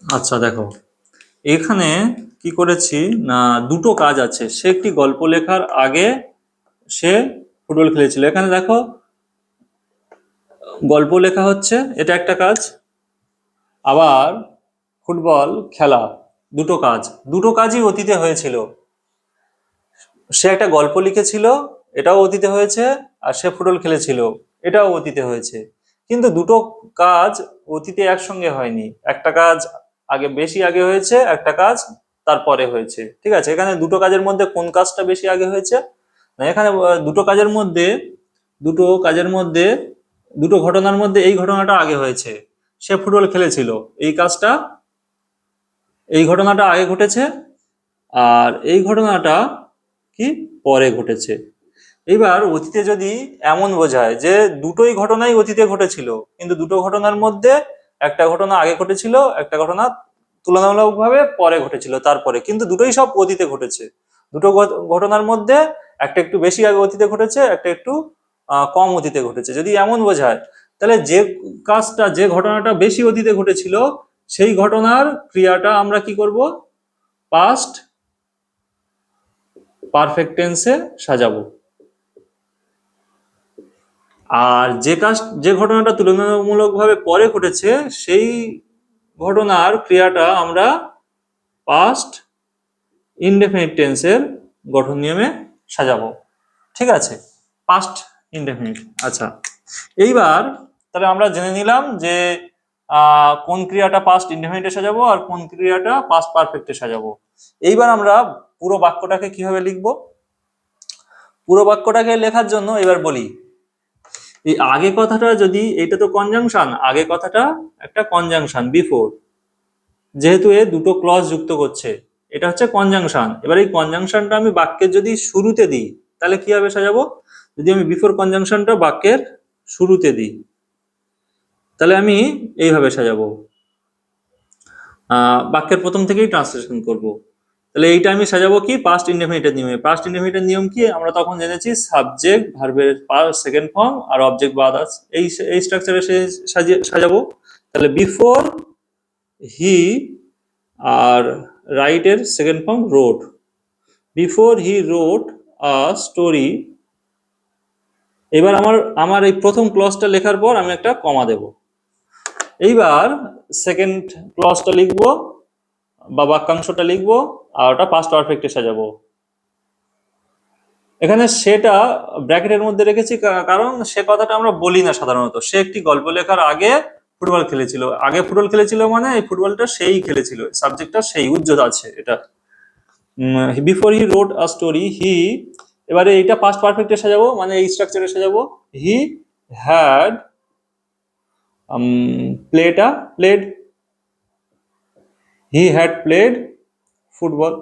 আচ্ছা দেখো, এখানে কি করেছি না, দুটো কাজ আছে। সে একটি গল্প লেখার আগে সে ফুটবল খেলেছিল, এখানে দেখো গল্প লেখা হচ্ছে, এটা একটা কাজ। আবার ফুটবল খেলা, দুটো কাজ, দুটো কাজই অতীতে হয়েছিল। সে একটা গল্প লিখেছিল, এটাও অতীতে হয়েছে, আর সে ফুটবল খেলেছিল, এটাও অতীতে হয়েছে। কিন্তু দুটো কাজ অতীতে একসঙ্গে হয়নি, একটা কাজ বেশি আগে হয়েছে, একটা কাজ তারপরে হয়েছে। ঠিক আছে, এখানে দুটো কাজের মধ্যে কোন কাজটা বেশি আগে হয়েছে? না, এখানে দুটো কাজের মধ্যে দুটো ঘটনার মধ্যে এই ঘটনাটা আগে হয়েছে, সে ফুটবল খেলেছিল, এই কাজটা এই ঘটনাটা আগে ঘটেছে, আর এই ঘটনাটা কি পরে ঘটেছে। এবার অতীতে যদি এমন বোঝায় যে দুটোই ঘটনাই অতীতে ঘটেছিল, কিন্তু দুটো ঘটনার মধ্যে একটা ঘটনা আগে ঘটেছিল, একটা ঘটনা তুলনামূলকভাবে পরে ঘটেছিল তারপরে, কিন্তু দুটোই সব অতীতে ঘটেছে। দুটো ঘটনার মধ্যে একটা একটু বেশি আগে অতীতে ঘটেছে, একটা একটু কম অতীতে ঘটেছে, যদি এমন বোঝায়, তাহলে যে ঘটনাটা বেশি অতীতে ঘটেছিল সেই ঘটনার ক্রিয়াটা আমরা কি করব? পাস্ট পারফেক্ট টেন্সে সাজাবো। আর যে ঘটনাটা তুলনামূলকভাবে পরে ঘটেছে সেই ঘটনার ক্রিয়াটা আমরা পাস্ট ইনডেফিনিট টেন্সের গঠন নিয়মে সাজাবো। ঠিক আছে, পাস্ট ইনডেফিনিট। আচ্ছা, এইবার তাহলে আমরা জেনে নিলাম যে কোন ক্রিয়াটা পাস্ট ইনডেফিনিটে সাজাবো আর কোন ক্রিয়াটা পাস্ট পারফেক্টে সাজাবো। এইবার আমরা পুরো বাক্যটাকে কিভাবে লিখবো? পুরো বাক্যটাকে লেখার জন্য এবার বলি, এই আগে কথাটা যদি, এটা তো কনজাংশন, আগে কথাটা একটা কনজাংশন বিফোর, যেহেতু এ দুটো ক্লজ যুক্ত করছে, এটা হচ্ছে কনজাংশন। এবার এই কনজাংশনটা আমি বাক্যের যদি শুরুতে দিই তাহলে কিভাবে সাজাবো? যদি আমি বিফোর কনজাংশনটা বাক্যের শুরুতে দিই তাহলে আমি এইভাবে সাজাবো, বাক্যের প্রথম থেকেই ট্রান্সলেশন করব। তাহলে এইটা আমি সাজাবো কি পাস্ট ইনডেফিনিটের নিয়মে। পাস্ট ইনডেফিনিটের নিয়ম কি আমরা তখন জেনেছি, সাবজেক্ট ভার্বের সেকেন্ড ফর্ম আর অবজেক্ট বা আদার্স, এই স্ট্রাকচারে সাজাবো। তাহলে বিফোর হি আর রাইটের second form wrote, before he wrote a story. এবার আমার এই প্রথম ক্লজটা লেখার পর আমি একটা কমা দেব। এইবার সেকেন্ড ক্লজটা লিখবো বা বাক্যাংশটা লিখবো, আর ওটা পাস্ট পারফেক্টে সাজাবো। এখানে সেটা ব্র্যাকেটের মধ্যে রেখেছি কারণ সে কথাটা আমরা বলি না সাধারণত। সে একটি গল্প লেখার আগে ফুটবল খেলেছিল, মানে এই ফুটবলটা সেই খেলেছিল, সাবজেক্টটা সেই উজ্জ্বল আছে এটা। Before he wrote a story হি, এবারে এইটা পাস্ট পারফেক্টে সাজাবো, মানে এই স্ট্রাকচারে সাজাবো। He had played he had played football.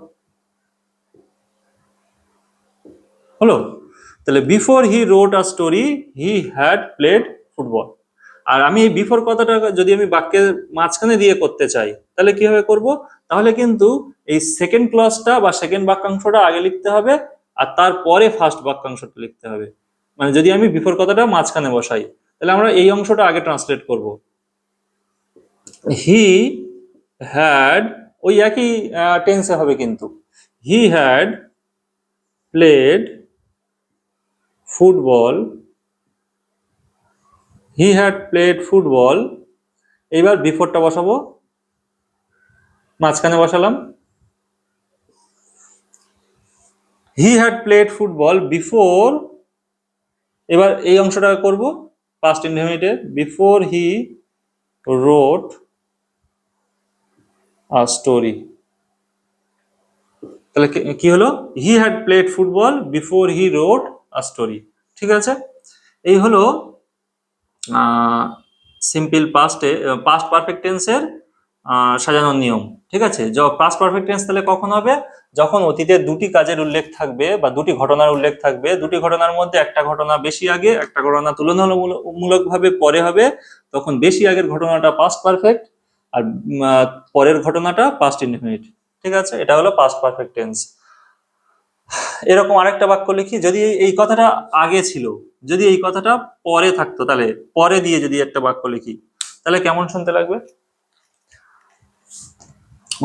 হলো? তাহলে before he wrote a story he had played football. আর আমি এই বিফোর কথাটা যদি আমি বাক্যের মাঝখানে দিয়ে করতে চাই তাহলে কিভাবে করব? তাহলে কিন্তু এই সেকেন্ড ক্লজটা বা সেকেন্ড বাক্যাংশটা আগে লিখতে হবে, আর তারপরে ফার্স্ট বাক্যাংশটা লিখতে হবে। মানে যদি আমি বিফোর কথাটা মাঝখানে বসাই তাহলে আমরা এই অংশটা আগে ট্রান্সলেট করব। হি হ্যাড, ওই একই টেন্সে হবে কিন্তু, he had played football, he had played football. এইবার বিফোরটা বসাবো, মাঝখানে বসালাম। He had played football before, এবার এই অংশটা করব পাস্ট ইনডেফিনিটে, before he wrote a story. তাহলে কি হলো? He had played football before he wrote a story. ঠিক আছে, এই হলো সিম্পল পাস্ট পারফেক্ট টেন্সের সাজানোর নিয়ম। ঠিক আছে, পাস্ট পারফেক্ট টেন্স তাহলে কখন হবে? যখন অতীতে দুটি কাজের উল্লেখ থাকবে বা দুটি ঘটনার উল্লেখ থাকবে, দুটি ঘটনার মধ্যে একটা ঘটনা বেশি আগে, একটা ঘটনা তুলনামূলকভাবে পরে হবে, তখন বেশি আগের ঘটনাটা পাস্ট পারফেক্ট, আর পরের ঘটনাটা পাস্ট ইনডেফিনিট। ঠিক আছে, এটা হলো পাস্ট পারফেক্ট টেন্স। এরকম আরেকটা বাক্য লিখি, যদি এই কথাটা আগে ছিল, যদি এই কথাটা পরে থাকতো, তাহলে পরে দিয়ে যদি একটা বাক্য লিখি তাহলে কেমন শুনতে লাগবে?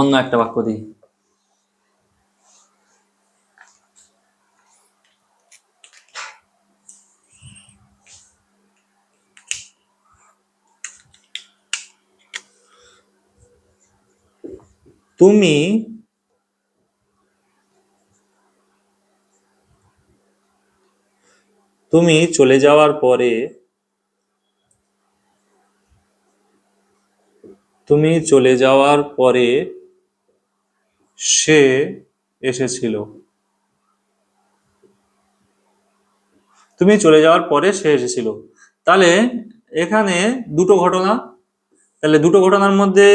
অন্য একটা বাক্য দিই, তুমি তুমি চলে যাওয়ার পরে তুমি চলে যাওয়ার পরে সে এসেছিল। তুমি চলে যাওয়ার পরে সে এসেছিল। তাহলে এখানে দুটো ঘটনা, তাহলে দুটো ঘটনার মধ্যে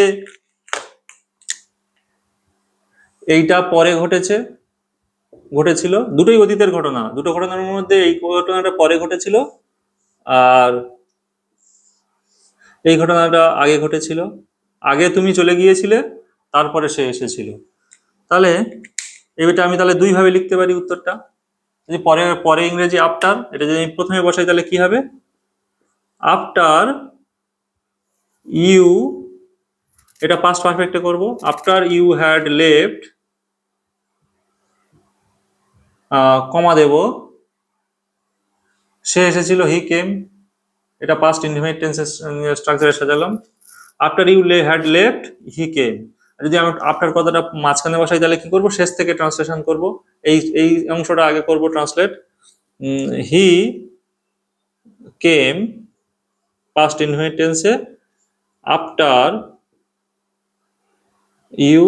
এইটা পরে ঘটেছিল, দুটোই অতীতের ঘটনা। দুটো ঘটনার মধ্যে এই ঘটনাটা পরে ঘটেছিল, আর এই ঘটনাটা আগে ঘটেছিল। আগে তুমি চলে গিয়েছিলে, তারপরে সে এসেছিল। তাহলে এটা আমি তাহলে দুই ভাবে লিখতে পারি উত্তরটা। যদি পরে পরে ইংরেজি আফটার, এটা যদি আমি প্রথমে বসাই তাহলে কি হবে? আফটার ইউ, এটা পাস্ট পারফেক্টে করব। আফটার ইউ হ্যাড লেফট, কমা দেব, সে এসেছিল, হি কেম, এটা পাস্ট ইনডিফিনিট টেন্সের স্ট্রাকচারে সাজালাম। আফটার ইউ হ্যাড লেফট, হি কেম। যদি আমি আফটার কথাটা মাঝখানে বসাই তাহলে কি করব? শেষ থেকে ট্রান্সলেশন করব। এই এই অংশটা আগে করব ট্রান্সলেট। হি কেম পাস্ট ইনডিফিনিট টেন্সে, আফটার ইউ,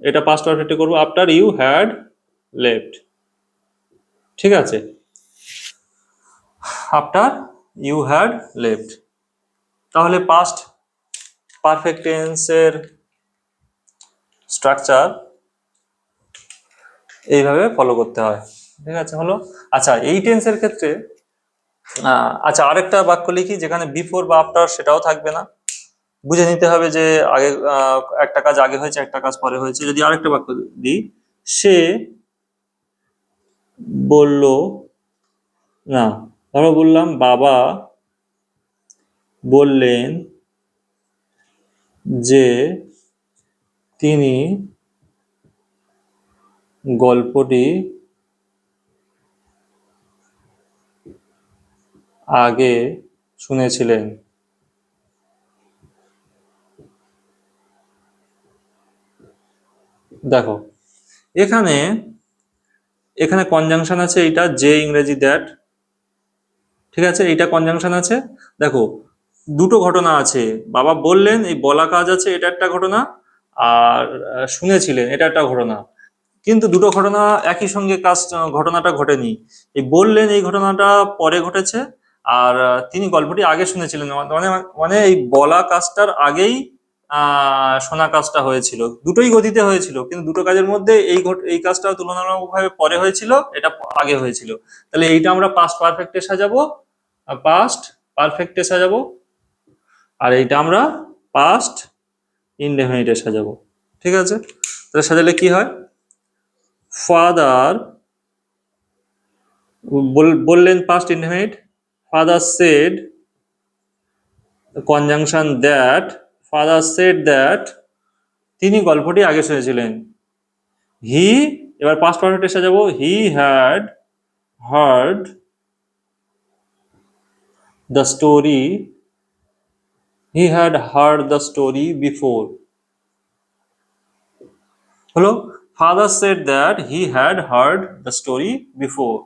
এটা পাস্ট পারফেক্টে করব, আফটার ইউ হ্যাড লেফট। ঠিক আছে, আফটার ইউ হ্যাড লেফট। তাহলে পাস্ট পারফেক্ট টেন্সের স্ট্রাকচার এইভাবে ফলো করতে হয়। ঠিক আছে, হলো। আচ্ছা, এই টেন্সের ক্ষেত্রে আচ্ছা আরেকটা বাক্য লিখি যেখানে বিফোর বা আফটার সেটাও থাকবে না। বুঝে নিতে হবে যে আগে একটা কাজ আগে হয়েছে, একটা কাজ পরে হয়েছে। যদি আরেকটা বাক্য দিই, সে বলল, না, ধরো বললাম বাবা বললেন যে তিনি গল্পটি আগে শুনেছিলেন। দেখো, এখানে এখানে কনজাংশন আছে, এইটা যে ইংরেজি দ্যাট। ঠিক আছে, এইটা কনজাংশন আছে। দেখো, দুটো ঘটনা আছে। বাবা বললেন, এই বলা কাজ আছে, এটা একটা ঘটনা। আর শুনেছিলেন, এটা একটা ঘটনা। কিন্তু দুটো ঘটনা একই সঙ্গে কাজ, ঘটনাটা ঘটেনি। এই বললেন এই ঘটনাটা পরে ঘটেছে, আর তিনি গল্পটি আগে শুনেছিলেন, মানে মানে এই বলা কাজটার আগেই শোনা কাজটা হয়েছিল। দুটোই গতিতে হয়েছিল, কিন্তু দুটো কাজের মধ্যে এই কাজটা তুলনামূলকভাবে পরে হয়েছিল, এটা আগে হয়েছিল। তাহলে এইটা আমরা পাস্ট পারফেক্টে সাজাবো, পাস্ট পারফেক্টে সাজাবো। আর এইটা আমরা পাস্ট ইনডেফিনিটে সাজাবো। ঠিক আছে, তাহলে সাজালে কি হয়? ফাদার বললেন past indefinite, father said, conjunction that, father said that, তিনি গল্পটি আগে শুনেছিলেন। হি, এবার পাস্ট পারফেক্টে সাজাবো, he had heard the story, he had heard the story before. হলো, father said that he had heard the story before.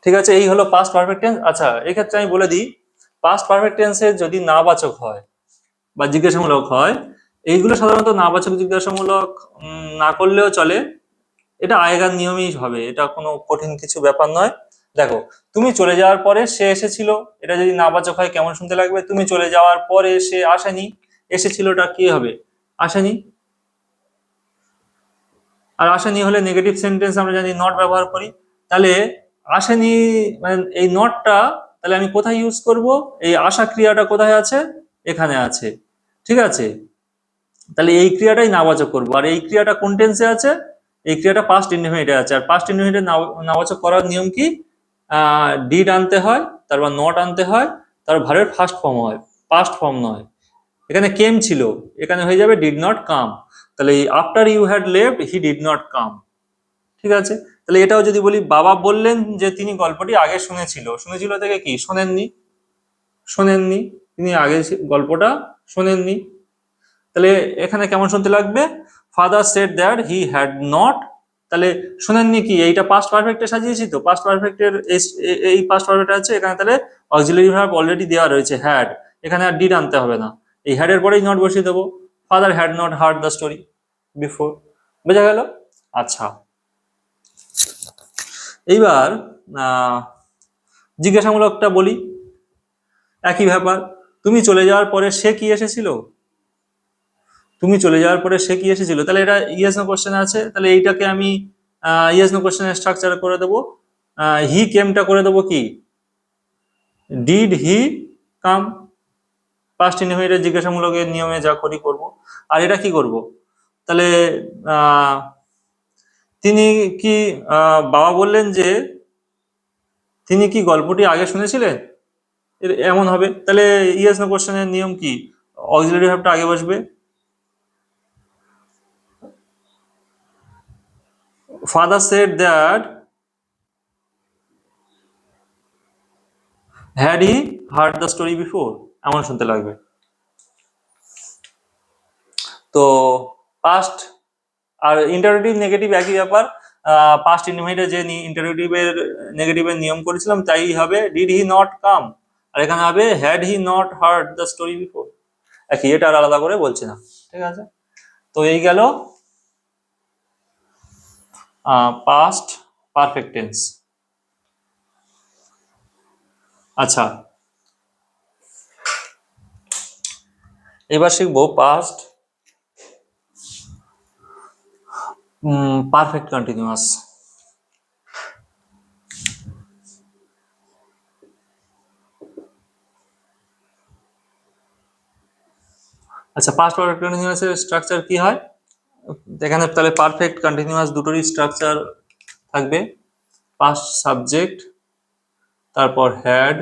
ঠিক আছে, এই হলো পাস্ট পারফেক্ট টেন্স। আচ্ছা, এক্ষেত্রে আমি বলে দিই, পাস্ট পারফেক্ট টেন্সে যদি নাবাচক হয় বা জিজ্ঞাসামূলক হয়, এইগুলো সাধারণত নাবাচক জিজ্ঞাসামূলক না করলেও চলে। এটা আগেকার নিয়মেই হবে, এটা কোনো কঠিন কিছু ব্যাপার নয়। দেখো, তুমি চলে যাওয়ার পরে সে এসেছিল, এটা যদি নাবাচক হয় কেমন শুনতে লাগবে? তুমি চলে যাওয়ার পরে সে আসেনি, এসেছিলটা কি হবে? আসেনি। আর আসেনি হলে নেগেটিভ সেন্টেন্স আমরা জানি নট ব্যবহার করি। তাহলে আসেনি মানে এই নটটা, তাহলে আমি কোথায় ইউজ করব? এই আসা ক্রিয়াটা কোথায় আছে? এখানে আছে। ঠিক আছে, তাহলে এই ক্রিয়াটাই নাবাচক করবো। আর এই ক্রিয়াটা কোন টেন্সে আছে? এই ক্রিয়াটা পাস্ট ইনডিফিনিটে আছে। আর পাস্ট ইনডিফিনিটে নাবাচক করার নিয়ম কি? ডিড আনতে হয়, তারপর নট আনতে হয়, তারপর ভার্বের ফার্স্ট ফর্ম হয়, পাস্ট ফর্ম নয়। এখানে কেম ছিল, এখানে হয়ে যাবে ডিড নট কাম। তাহলে এই after you had left, he did not come. ঠিক আছে, তাহলে এটাও যদি বলি, বাবা বললেন যে তিনি গল্পটি আগে শুনেছিল, শুনেছিল থেকে কি? শোনেননি, শোনেননি, তিনি আগে গল্পটা শোনেননি। তাহলে এখানে কেমন শুনতে লাগবে? Father said that he had not, তাহলে শোনেননি কি? এইটা পাস্ট পারফেক্টে সাজিয়েছি তো, পাস্ট পারফেক্টের এই পাস্ট পারফেক্ট আছে এখানে, তাহলে অক্সিলারি ভার্ব অলরেডি দেওয়া রয়েছে হ্যাড, এখানে আর ডিড আনতে হবে না। এই হ্যাড এর পরেই নট বসিয়ে দেবো, father had not hard the story before. বোঝা গেল? আচ্ছা, এইবার জিজ্ঞাসামূলকটা বলি, একই ব্যাপার। তুমি চলে যাওয়ার পরে সে কি এসেছিল? তুমি চলে যাওয়ার পরে সে কি এসেছিল, তাহলে এটা ইয়েস নো কোশ্চেন আছে, তাহলে এইটাকে আমি ইয়েস নো কোশ্চেনের স্ট্রাকচার করে দেবো। হি কেমটা করে দেবো কি, ডিড হি কাম, পাস্ট ইনডিফিনিটের জিজ্ঞাসামূলকের নিয়মে যা করি করব। আর এটা কি করব, তাহলে তিনি কি, বাবা বললেন যে তিনি কি গল্পটি আগে শুনেছিলেন, এমন হবে। তাহলে ইয়েস নো কোশ্চেনের নিয়ম কি, অক্সিলারি ভার্বটা আগে বসবে। Father said that had he heard the story before, এমন শুনতে লাগবে। তো পাস্ট আর ইন্টারোগেটিভ নেগেটিভ একই ব্যাপার। পাস্ট ইনডিফিনিটে যে ইন্টারোগেটিভের নেগেটিভের নিয়ম করেছিলাম তাই হবে, ডিড হি নট কাম, আর এখানে হবে had he not hard the story before. একই, এটা আর আলাদা করে বলছি না, ঠিক আছে? তো এই গেল পাস্ট পারফেক্ট টেন্স। আচ্ছা, এবার শিখবো পাস্ট পারফেক্ট কন্টিনিউয়াস। আচ্ছা, পাস্ট পারফেক্ট কন্টিনিউয়াসের স্ট্রাকচার কি হয়? এখানে তাহলে পারফেক্ট কন্টিনিউয়াস দুটোরই স্ট্রাকচার থাকবে, পাস্ট সাবজেক্ট, তারপর হ্যাড,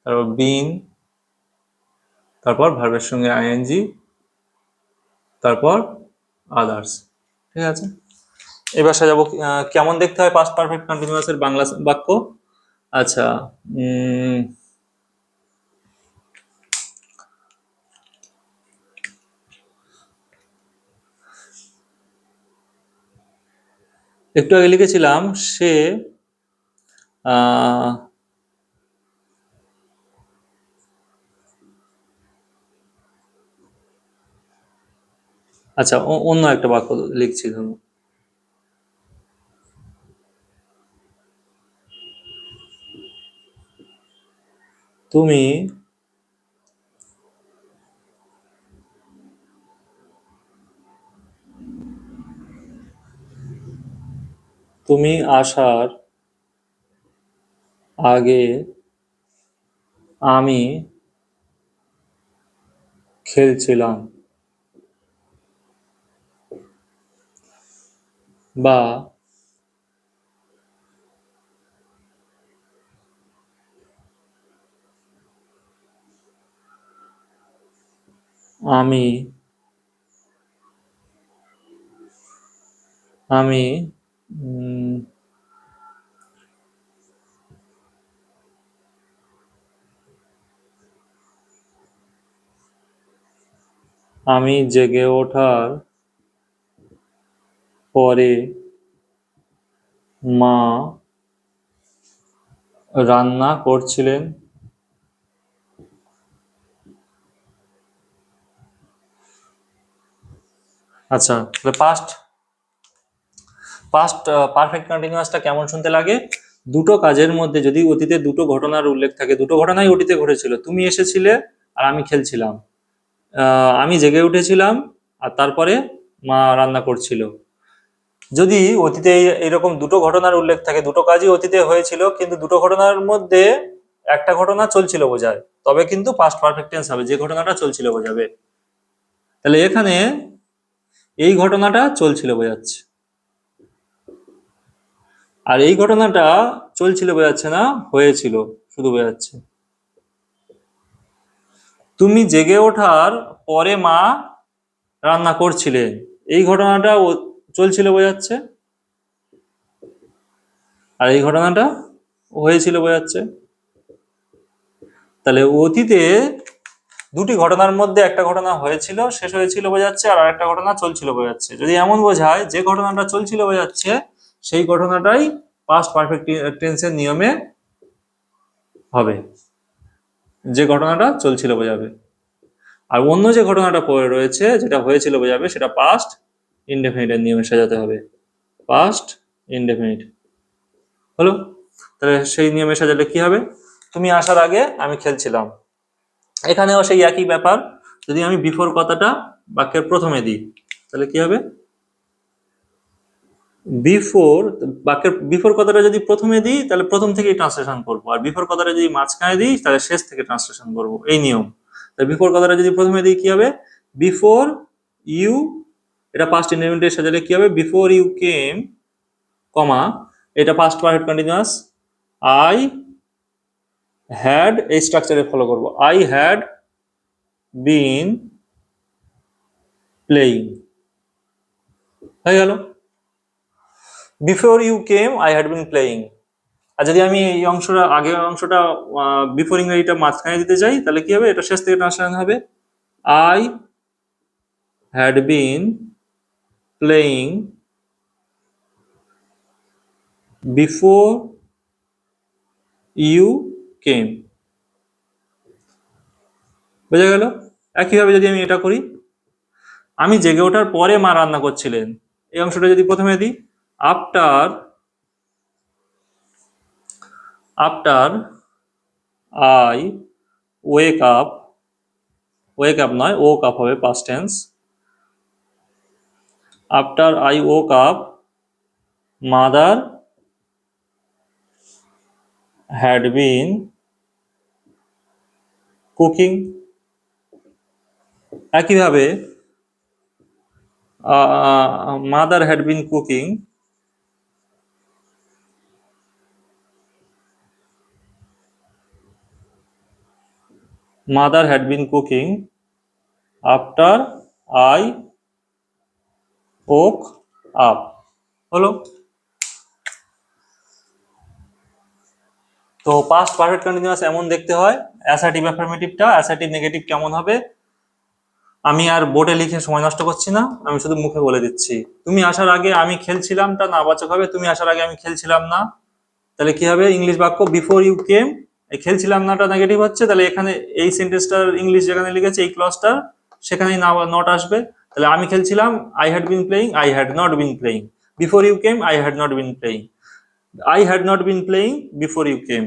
তারপর বিন, তারপর ভার্বের সঙ্গে আইএনজি, তারপর আদার্স। ঠিক আছে, এবার সাজাবো কেমন দেখতে হয় পাস্ট পারফেক্ট কন্টিনিউয়াসের বাংলা বাক্য। আচ্ছা, একটু আগে লিখেছিলাম সে আচ্ছা, অন্য একটা বাক্য লিখছি ধরুন, তুমি তুমি আসার আগে আমি খেলছিলাম, বা আমি আমি উম, আমি জেগে ওঠার পরে মা রান্না করছিলেন। আচ্ছা, পাস্ট পাস্ট পারফেক্ট কন্টিনিউয়াসটা কেমন শুনতে লাগে, দুটো কাজের মধ্যে যদি অতীতে দুটো ঘটনার উল্লেখ থাকে, দুটো ঘটনাই অতীতে ঘটেছিল, তুমি এসেছিলে আর আমি খেলছিলাম, আমি জেগে উঠেছিলাম আর তারপরে মা রান্না করছিল। যদি অতীতে এইরকম দুটো ঘটনার উল্লেখ থাকে, দুটো কাজই অতীতে হয়েছিল কিন্তু দুটো ঘটনার মধ্যে একটা ঘটনা চলছিল বোঝায়, তবে কিন্তু পাস্ট পারফেক্ট টেন্স হবে, যে ঘটনাটা চলছিল বোঝাবে। তাহলে এখানে এই ঘটনাটা চলছিল বোঝাচ্ছে, আর এই ঘটনাটা চলছিল বোঝাচ্ছে না, হয়েছিল শুধু বোঝাচ্ছে। তুমি জেগে ওঠার পরে মা রান্না করছিলেন, এই ঘটনাটা চলছিল বোঝাচ্ছে, আর এই ঘটনাটা হয়েছিল বোঝাচ্ছে। তাহলে অতীতে দুটি ঘটনার মধ্যে একটা ঘটনা হয়েছিল, শেষ হয়েছিল বোঝাচ্ছে, আর আরেকটা ঘটনা চলছিল বোঝাচ্ছে। যদি এমন বোঝায় যে ঘটনাটা চলছিল বোঝাচ্ছে, সেই ঘটনাটাই পাস্ট পারফেক্ট টেন্সের নিয়মে হবে, যে ঘটনাটা চলছিল বোঝাবে। আর অন্য যে ঘটনাটা পড়ে রয়েছে, যেটা হয়েছিল বোঝাবে, সেটা পাস্ট ইনডেফিনিটের নিয়মে সাজাতে হবে। পাস্ট ইনডেফিনিট হলো। তাহলে সেই নিয়মে সাজালে কি হবে? তুমি আসার আগে আমি খেলছিলাম। এখানেও সেই একই ব্যাপার। যদি আমি বিফোর কথাটা বাক্যের প্রথমে দিই তাহলে কি হবে? বিফোর বাক্যের বিফোর কথাটা যদি প্রথমে দিই তাহলে প্রথম থেকেই ট্রান্সলেশন করবো, আর বিফোর কথাটা যদি মাঝখানে দিই তাহলে শেষ থেকে ট্রান্সলেশন করবো, এই নিয়ম। তাহলে বিফোর কথাটা যদি প্রথমে দিই কি হবে? বিফোর ইউ, এটা পাস্ট ইনডেফিনিটের সাজালে কি হবে? বিফোর ইউ কেম, কমা, এটা past perfect continuous, I had, এই স্ট্রাকচারে ফলো করব, আই হ্যাড বিন প্লেইং, হয়ে গেল। Before you came I had been playing. আর যদি আমি এই অংশটা, আগের অংশটা বিফোর ইংরেজিটা মাঝখানে দিতে চাই তাহলে কি হবে? এটা শেষ থেকে ট্রান্সলেশন হবে, I had been playing before you came. বোঝা গেল? একইভাবে যদি আমি এটা করি, আমি জেগে ওঠার পরে মা রান্না করছিলেন, এই অংশটা যদি প্রথমে দিই, after after I wake up, wake up নয়, ওক আপ হবে, past tense. After I woke up mother had been cooking. একইভাবে mother had been cooking, mother had been cooking after I woke up, হলো। তো past perfect continuous এমন দেখতে হয়। Assertive অ্যাফার্মেটিভটা, assertive negative কেমন হবে আমি আর বোর্ডে লিখে সময় নষ্ট করছি না, আমি শুধু মুখে বলে দিচ্ছি। তুমি আসার আগে আমি খেলছিলামটা নাবাচক হবে, তুমি আসার আগে আমি খেলছিলাম না, তাহলে কি হবে? ইংলিশ বাক্য বিফোর ইউ কেম, এই খেলছিলাম নাটা নেগেটিভ হচ্ছে, তাহলে এখানে এই সেন্টেন্সটার ইংলিশ যেখানে লিখেছে এই ক্লজটার সেখানেই না নট আসবে। তাহলে আমি খেলছিলাম, I had been playing, I had not been playing. Before you came I had not been playing, I had not been playing before you came.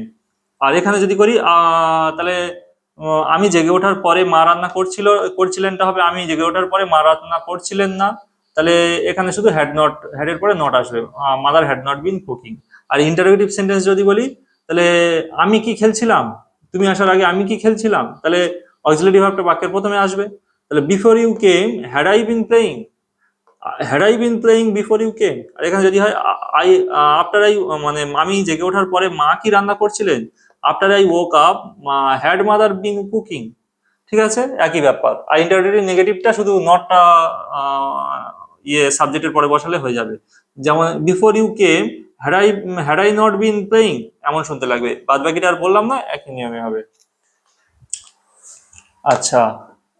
আর এখানে যদি করি তাহলে আমি জেগে ওঠার পরে মা রান্না করছিলেনটা হবে আমি জেগে ওঠার পরে মা রান্না করছিলেন না, তাহলে এখানে শুধু হ্যাড নট, হ্যাডের পরে নট আসবে, mother had not been cooking. আর ইন্টারোগেটিভ সেন্টেন্স যদি বলি তাহলে আমি কি খেলছিলাম, তুমি আসার আগে আমি কি খেলছিলাম, তাহলে অক্সিলারি ভার্বটা বাক্যের প্রথমে আসবে। তাহলে before you came had I been playing, had I been playing before you came. আর এখানে যদি হয় আই আফটার আই, মানে আমি জেগে ওঠার পরে মা কি রান্না করছিলেন, after I woke up had mother been cooking. ঠিক আছে, একই ব্যাপার। আর ইন্টারোগেটিভ নেগেটিভটা শুধু নটটা সাবজেক্টের পরে বসালে হয়ে যাবে। যেমন before you came had I not been playing, এমন শুনতে লাগবে। বাদ বাকিটা আর বললাম না, একই নিয়মে হবে। আচ্ছা,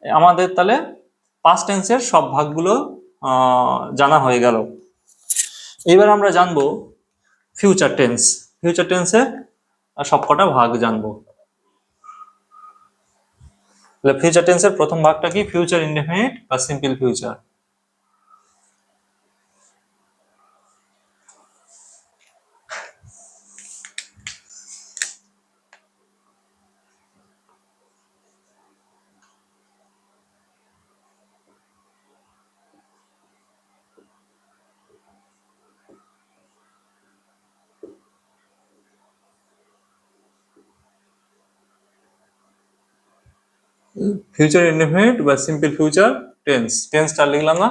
আমাদের তাহলে পাস্ট টেন্সের সব ভাগগুলো জানা হয়ে গেল। এবার আমরা জানবো ফিউচার টেন্স। ফিউচার টেন্সে সবকটা ভাগ জানবো। তাহলে ফিউচার টেন্সের প্রথম ভাগটা কি? ফিউচার ইনডেফিনিট বা সিম্পল ফিউচার। ফিউচার ইনডেফিনিট বা সিম্পল ফিউচার টেন্স, টেন্সটা লিখলাম না।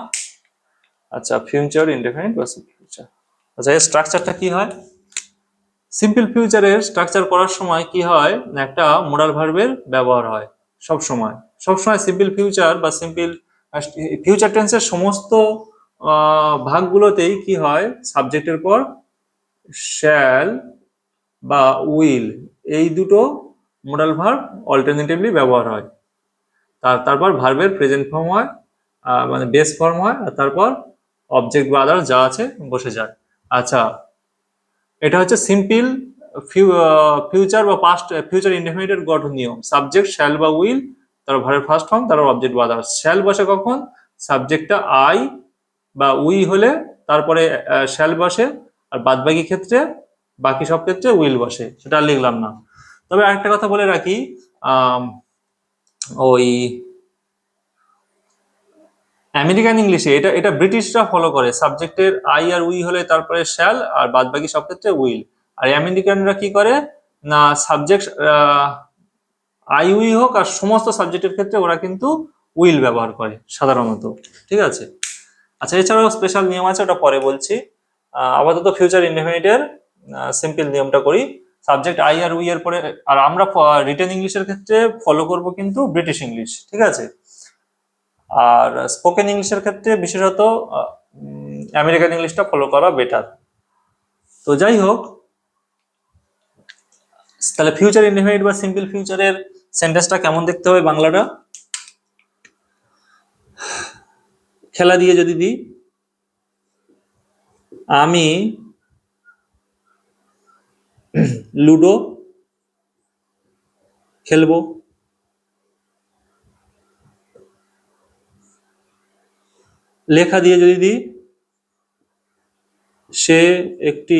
আচ্ছা, ফিউচার ইনডেফিনিট বা সিম্পল ফিউচার। আচ্ছা, এর স্ট্রাকচারটা কি হয়? সিম্পল ফিউচারের স্ট্রাকচার করার সময় কি হয়, একটা মোডাল ভার্বের ব্যবহার হয় সব সময়। সবসময় সিম্পল ফিউচার বা সিম্পল ফিউচার টেন্সের সমস্ত ভাগগুলোতেই কি হয়, সাবজেক্টের পর শ্যাল বা উইল, এই দুটো মোডাল ভার্ব অল্টারনেটিভলি ব্যবহার হয়। তারপর ভার্বের প্রেজেন্ট ফর্ম হয়, মানে বেস ফর্ম হয়, আর তারপর অবজেক্ট বা আদার যা আছে বসে যায়। আচ্ছা, এটা হচ্ছে সিম্পল ফিউচার বা পাস্ট ফিউচার ইনডেফিনিটের গঠন নিয়ম। সাবজেক্ট শ্যাল বা উইল তারপর ভার্বের ফার্স্ট ফর্ম, তারপর অবজেক্ট বা আদার্স। শ্যাল বসে কখন? সাবজেক্টটা আই বা উই হলে তারপরে শ্যাল বসে, আর বাদবাকি ক্ষেত্রে, বাকি সব ক্ষেত্রে উইল বসে। সেটা আর লিখলাম না। তবে আরেকটা কথা বলে রাখি, আম, ওই আমেরিকান ইংলিশে এটা এটা ব্রিটিশরা ফলো করে, সাবজেক্টের আই আর উই হলে তারপরে শ্যাল, আর বাদবাকি সব ক্ষেত্রে উইল। আর আমেরিকানরা কি করে না, সাবজেক্ট আই উই হোক আর সমস্ত সাবজেক্টের ক্ষেত্রে ওরা কিন্তু উইল ব্যবহার করে সাধারণত। ঠিক আছে। আচ্ছা, এছাড়াও স্পেশাল নিয়ম আছে, ওটা পরে বলছি। আপাতত ফিউচার ইনডেফিনিটের সিম্পল নিয়মটা করি। সাবজেক্ট আই আর উই এর পরে, আর আমরা রিটেন ইংলিশের ক্ষেত্রে ফলো করব কিন্তু ব্রিটিশ ইংলিশ। ঠিক আছে। আর স্পোকেন ইংলিশের ক্ষেত্রে বিশেষত আমেরিকান ইংলিশটা ফলো করা বেটার। তো যাই হোক, তাহলে ফিউচার ইনডেফিনিট বা সিম্পল ফিউচারের সেন্টেন্সটা কেমন দেখতে হবে বাংলাটা? খেলা দিয়ে যদি দিই, আমি লুডো খেলবো। লেখা দিয়ে যদি দিই, সে একটি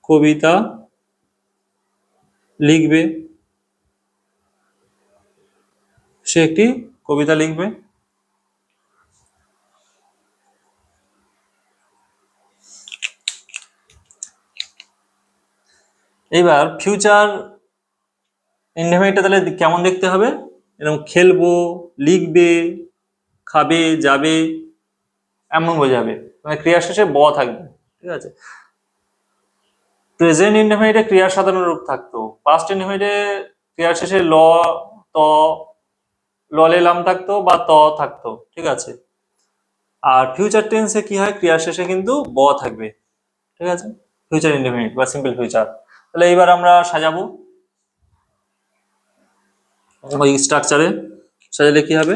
কবিতা লিখবে। সে একটি কবিতা লিখবে। এইবার ফিউচার ইনডেফিনিটটা তাহলে কেমন দেখতে হবে? এরকম খেলবো, লিখবে, খাবে, যাবে, এমন বোঝাবে, মানে ক্রিয়ার শেষে ব থাকবে। ঠিক আছে। প্রেজেন্ট ইনডেফিনিটে ক্রিয়ার সাধারণ রূপ থাকতো, পাস্ট ইনডেফিনিটে ক্রিয়ার শেষে ল, ত, ললে লাম থাকতো বা ত থাকতো। ঠিক আছে। আর ফিউচার টেন্সে কি হয়, ক্রিয়ার শেষে কিন্তু ব থাকবে। ঠিক আছে। ফিউচার ইনডেফিনিট বা সিম্পল ফিউচার। তাহলে এইবার আমরা সাজাবো ওই স্ট্রাকচারে। সাজালে কি হবে,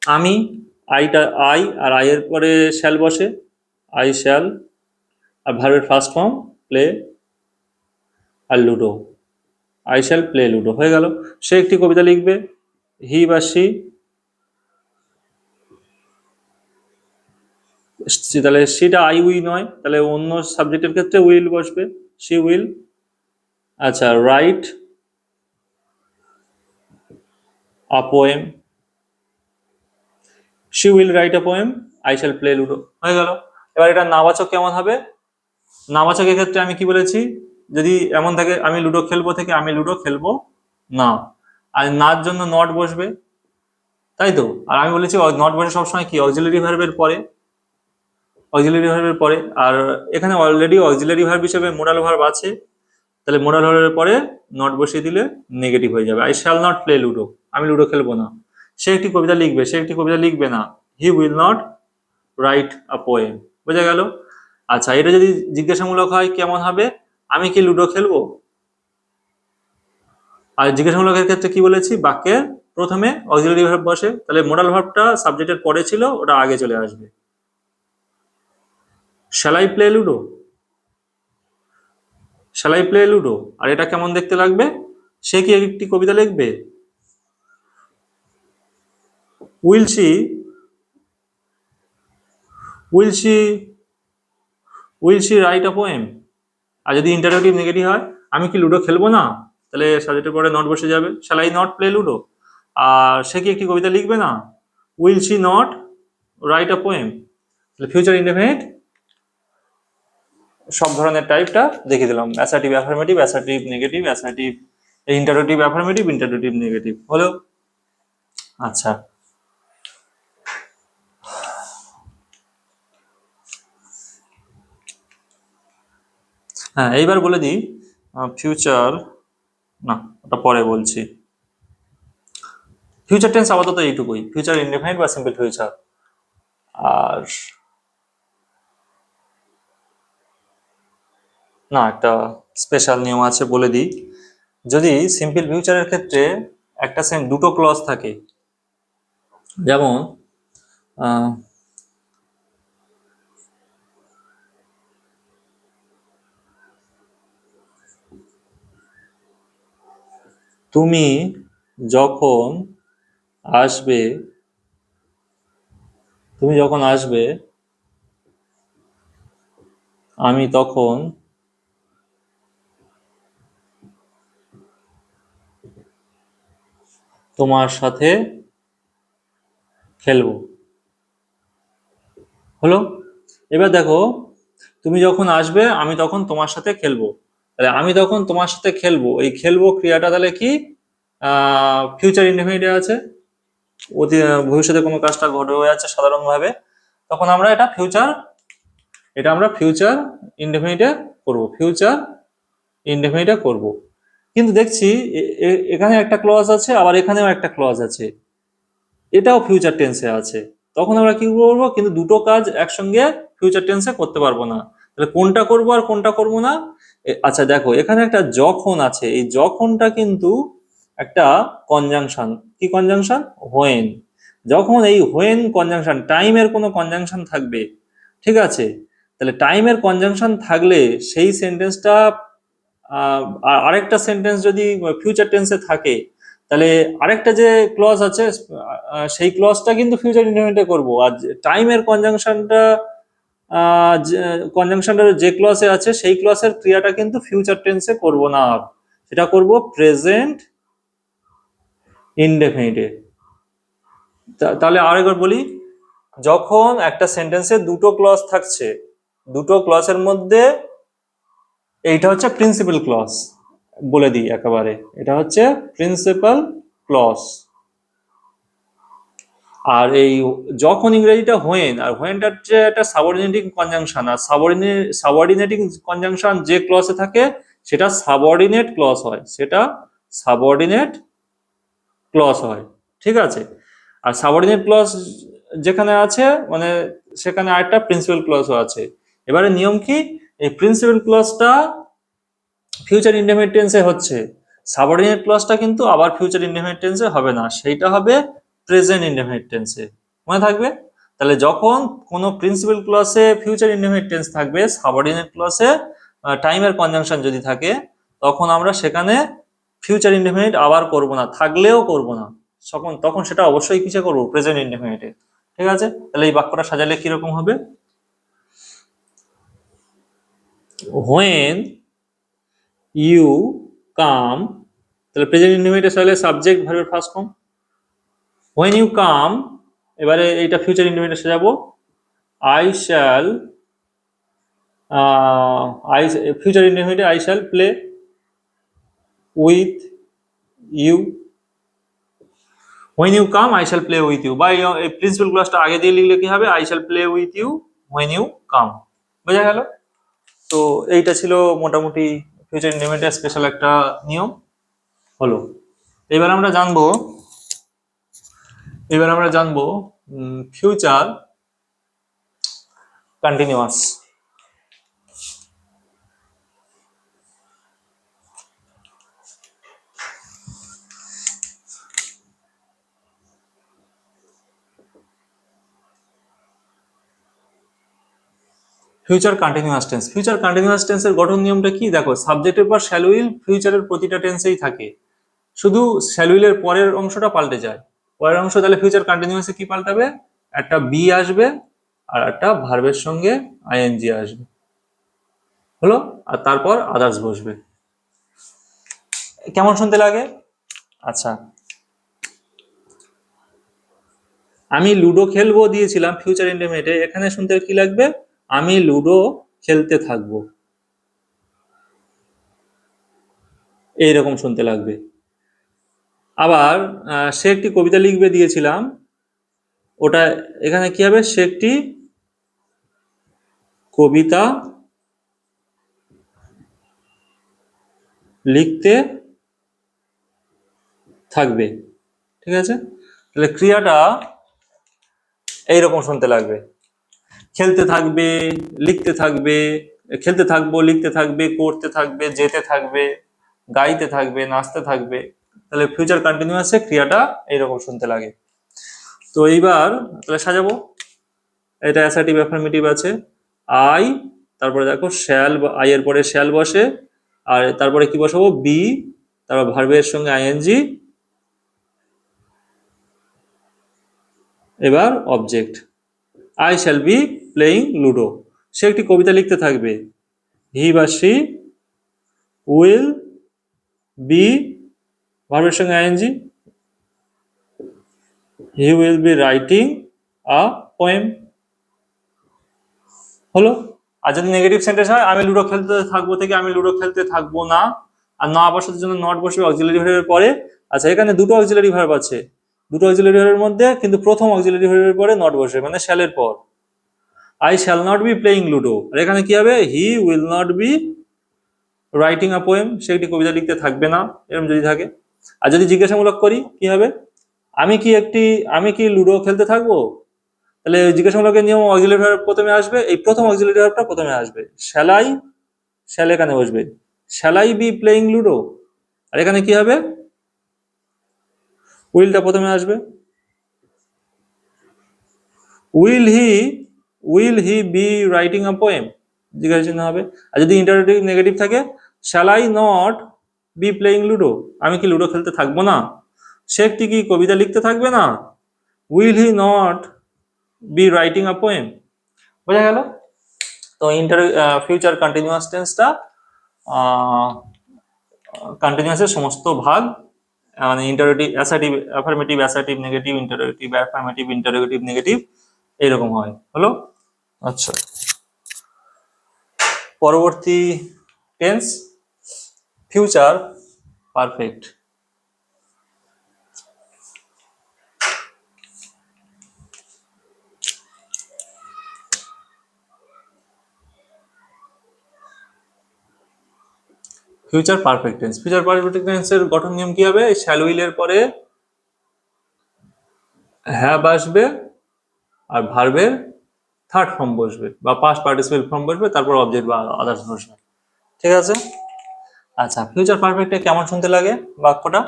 আমি, আইটা আই, আর আই এর পরে শ্যাল বসে, আই শ্যাল, আর ভার্বের ফার্স্ট ফর্ম প্লে আর ludo, I shall play ludo হয়ে গেল। সে একটি কবিতা লিখবে, হি বা সি, তাহলে সিটা আই উই নয়, তাহলে অন্য সাবজেক্টের ক্ষেত্রে উইল বসবে, সি উইল। আচ্ছা, right a poem, she will write a poem, I shall play ludo হয়ে গেল। এবার এটা নাবাচক কেমন হবে? নাবাচকের ক্ষেত্রে আমি কি বলেছি, যদি এমন থাকে আমি লুডো খেলবো থেকে আমি লুডো খেলবো না, আর নার জন্য নট বসবে, তাই তো। আর আমি বলেছি নট বসে সবসময় কি অক্সিলারি ভার্বের পরে, অক্সিলারি ভার্বের পরে। আর এখানে অলরেডি অক্সিলারি ভার্ব হিসেবে মোডাল ভার্ব আছে, তাহলে মোডাল ভার্বের পরে নট বসিয়ে দিলে নেগেটিভ হয়ে যাবে। I shall not play ludo, আমি লুডো খেলবো না। সে একটি কবিতা লিখবে, সে একটি কবিতা লিখবে না, হি will not write a poem. বোঝা গেল? আচ্ছা, এটা যদি জিজ্ঞাসামূলক হয় কেমন হবে, আমি কি লুডো খেলবো? আর জিজ্ঞাসামূলকের ক্ষেত্রে কি বলেছি, বাক্যের প্রথমে অক্সিলারি ভার্ব বসে, তাহলে মোডাল ভার্বটা সাবজেক্টের পরে ছিল, ওটা আগে চলে আসবে। Shall I play ludo, shall I play ludo. আর এটা কেমন দেখতে লাগবে, সে কি একটি কবিতা লিখবে, will she, will she, will she write a poem. আর যদি ইন্টারোগেটিভ নেগেটিভ হয়, আমি কি লুডো খেলবো না, তাহলে সাবজেক্টের পরে নট বসে যাবে, shall I not play ludo. আর সে কি একটি কবিতা লিখবে না, will she not write a poem. তাহলে ফিউচার ইনডেফিনিট সব ধরনের টাইপটা দেখিয়ে দিলাম, assertive affirmative, assertive negative, assertive interrogative affirmative, interrogative negative হলো। আচ্ছা, হ্যাঁ এইবার বলে দিই ফিউচার, না ওটা পরে বলছি। ফিউচার টেন্স আপাতত এইটুকুই, ফিউচার ইনডেফিনিট বা সিম্পল ফিউচার। আর না, একটা স্পেশাল নিয়ম আছে বলে দিই, যদি সিম্পল ফিউচারের ক্ষেত্রে একটা সেম দুটো ক্লজ থাকে, যেমন আহ, তুমি যখন আসবে, তুমি যখন আসবে আমি তখন তোমার সাথে খেলবো। হলো? এবার দেখো, তুমি যখন আসবে আমি তখন তোমার সাথে খেলবো, তাহলে আমি তখন তোমার সাথে খেলবো, এই খেলবো ক্রিয়াটা তাহলে কি ফিউচার ইনডেফিনিটে আছে, ভবিষ্যতে কোনো কাজটা ঘটে হয়ে আছে সাধারণভাবে, তখন আমরা এটা আমরা ফিউচার ইনডেফিনিটে করব, ফিউচার ইনডেফিনিটে করব। কিন্তু দেখছি এখানে একটা ক্লজ আছে, আবার এখানেও একটা ক্লজ আছে, এটাও ফিউচার টেন্সে আছে। তখন আমরা কি করবো, কিন্তু দুটো কাজ একসঙ্গে ফিউচার টেন্সে করতে পারবো না, তাহলে কোনটা করব আর কোনটা করব না। আচ্ছা দেখো, এখানে একটা যখন আছে, এই যখনটা কিন্তু একটা কনজাংশন। কি কনজাংশন? হোয়েন। যখন এই হোয়েন কনজাংশন, টাইমের কোনো কনজাংশন থাকবে, ঠিক আছে, তাহলে টাইমের কনজাংশন থাকলে সেই সেন্টেন্সটা, আরেকটা সেন্টেন্স যদি ফিউচার টেন্সে থাকে, তাহলে আরেকটা যে ক্লজ আছে সেই ক্লজটা কিন্তু ফিউচার ইনডেফিনিটে করব। আর টাইমের কনজাংশনটা যে ক্লজে আছে সেই ক্লজের ক্রিয়াটা কিন্তু ফিউচার টেন্সে করব না, সেটা করব প্রেজেন্ট ইনডেফিনিটে। তাহলে আরেকবার বলি, যখন একটা সেন্টেন্সে দুটো ক্লজ থাকছে, দুটো ক্লজের মধ্যে এইটা হচ্ছে প্রিন্সিপাল ক্লজ, বলে দিই একেবারে, এটা হচ্ছে প্রিন্সিপাল ক্লজ। আর এই যখন ইংরেজিটা হোয়েন, আর হোয়েনটা হচ্ছে একটা সাবঅর্ডিনেটিং কনজাংশন, আর সাবঅর্ডিনেটিং কনজাংশন যে ক্লজে থাকে সেটা সাবঅর্ডিনেট ক্লজ হয়, সেটা সাবঅর্ডিনেট ক্লজ হয়, ঠিক আছে। আর সাবঅর্ডিনেট ক্লজ যেখানে আছে মানে সেখানে আরেকটা প্রিন্সিপাল ক্লজও আছে। এবারে নিয়ম কি, এই প্রিন্সিপাল ক্লজটা ফিউচার ইনডেফিনিট টেন্সে হচ্ছে, সাবঅর্ডিনেট ক্লজটা কিন্তু আবার ফিউচার ইনডেফিনিট টেন্সে হবে না, সেইটা হবে প্রেজেন্ট ইনডেফিনিট টেন্সে। মনে থাকবে? তাহলে যখন কোনো প্রিন্সিপাল ক্লজে ফিউচার ইনডেফিনিট টেন্স থাকবে, সাবঅর্ডিনেট ক্লজে টাইমের কনজাংশন যদি থাকে, তখন আমরা সেখানে ফিউচার ইনডেফিনিট আবার করব না, থাকলেও করব না, তখন সেটা অবশ্যই কিসে করব, প্রেজেন্ট ইনডেফিনিটে। ঠিক আছে, তাহলে এই বাক্যটা সাজালে কিরকম হবে, হোয়েন ইউ কাম, তাহলে প্রেজেন্ট ইনডেফিনিটে সাজালে সাবজেক্ট ভার্বের first form, when you come. এবারে এইটা ফিউচার ইনডেফিনিটে সাজাবো, আই শ্যাল, আই ফিউচার ইনডেফিনিটে I shall play with you, when you come I shall play with you, বা এই প্রিন্সিপাল ক্লজটা আগে দিয়ে লিখলে কি হবে, I shall play with you when you come. বোঝা গেল? তো এইটা ছিল মোটামুটি ফিউচার ইনডেফিনিটের স্পেশাল একটা নিয়ম। হলো, এবার আমরা জানবো, ফিউচার কন্টিনিউয়াস। ফিউচার কন্টিনিউয়াস টেন্সের গঠন নিয়মটা কি দেখো, সাবজেক্টের পর শ্যাল উইল ফিউচারের প্রতিটা টেন্সেই থাকে, শুধু শ্যাল উইলের পরের অংশটা পাল্টে যায়। পরের অংশ তাহলে ফিউচার কন্টিনিউয়াসে কি পাল্টাবে, একটা বি আসবে আর একটা ভার্বের সঙ্গে আইএনজি আসবে, হলো, আর তারপর আদার্স বসবে। কেমন শুনতে লাগে? আচ্ছা, আমি লুডো খেলবো দিয়েছিলাম ফিউচার ইনডেফিনিটে, এখানে শুনতে কি লাগবে, আমি লুডো খেলতে থাকবো, এইরকম শুনতে লাগবে। আবার সে একটি কবিতা লিখবে দিয়েছিলাম, ওটা এখানে কি হবে, সে একটি কবিতা লিখতে থাকবে, ঠিক আছে। তাহলে ক্রিয়াটা এইরকম শুনতে লাগবে, খেলতে থাকবে, লিখতে থাকবে, খেলতে থাকবো, লিখতে থাকবে, করতে থাকবে, যেতে থাকবে, গাইতে থাকবে, নাচতে থাকবে, তাহলে ফিউচার কন্টিনিউয়াসে ক্রিয়াটা এইরকম শুনতে লাগে। তো এইবার তাহলে সাজাবো, এটা অ্যাসার্টিভ অ্যাফার্মেটিভ আছে, আই, তারপরে দেখো শ্যাল, আই এর পরে শ্যাল বসে, আর তারপরে কি বসাবো, বি, তারপর ভার্বের সঙ্গে আইএনজি, এবার object, I shall be playing ludo. সে একটি কবিতা লিখতে থাকবে। হি বা সি উইল বি, ভার্বের সঙ্গে ING, he will be writing a poem. হলো। আর যদি নেগেটিভ সেন্টেন্স হয়, আমি লুডো খেলতে থাকবো থেকে আমি লুডো খেলতে থাকবো না, আর না বসার জন্য নট বসবে অক্সিলারি ভার্বের পরে। আচ্ছা, এখানে দুটো অক্সিলারি ভার্ব আছে, দুটো অক্সিলারি ভার্বের মধ্যে কিন্তু প্রথম অক্সিলারি ভার্বের পরে নট বসবে, মানে শ্যালের পর। I shall not be playing ludo, আর এখানে কি হবে, he will not be writing a poem, সে একটি কবিতা লিখতে থাকবে না, এরকম যদি থাকে। আর যদি জিজ্ঞাসামূলক করি কি হবে, আমি কি লুডো খেলতে থাকবো, তাহলে জিজ্ঞাসামূলকের নিয়ম অক্সিলারি ভার্ব প্রথমে আসবে, এই প্রথম অক্সিলারি ভার্বটা প্রথমে আসবে। শ্যাল এখানে বসবে, shall I be playing ludo, আর এখানে কি হবে, উইলটা প্রথমে আসবে। Will he be writing a poem, জিজ্ঞাসা চিহ্ন হবে। আর যদি ইন্টারোগেটিভ নেগেটিভ থাকে, shall I not be playing ludo, আমি কি লুডো খেলতে থাকবো না, সে একটি কি কবিতা লিখতে থাকবে না, will he not be writing a poem. বোঝা গেল? তো ফিউচার কন্টিনিউয়াস টেন্সটা কন্টিনিউয়াসের সমস্ত ভাগ, মানে interrogative assertive affirmative assertive negative interrogative affirmative interrogative negative এইরকম হয়। হলো? আচ্ছা, পরবর্তী tense future perfect. Future perfect tense, future perfect টেন্সের গঠন নিয়ম কি হবে, শ্যাল উইল এর পরে হ্যাভ আসবে, আর ভার্বের থার্ড ফর্ম বসবে বা পাস্ট পার্টিসিপেল ফর্ম বসবে, তারপর অবজেক্ট বা আদার্স বসবে। ঠিক আছে? আচ্ছা, ফিউচার পারফেক্টে কেমন শুনতে লাগে বাক্যটা,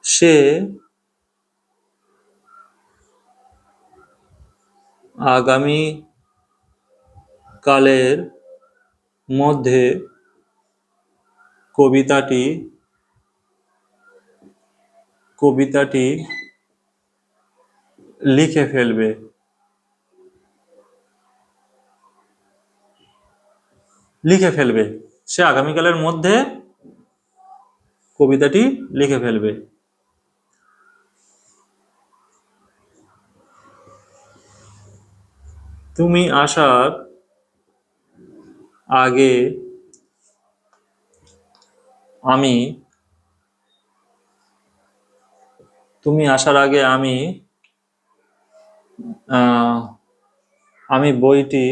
সে আগামী কালের মধ্যে কবিতাটি কবিতাটি লিখে ফেলবে। লিখে ফেলবে, সে আগামীকালের মধ্যে কবিতাটি লিখে ফেলবে। তুমি আসার আগে আমি তুমি আসার আগে আহ, আমি বইটি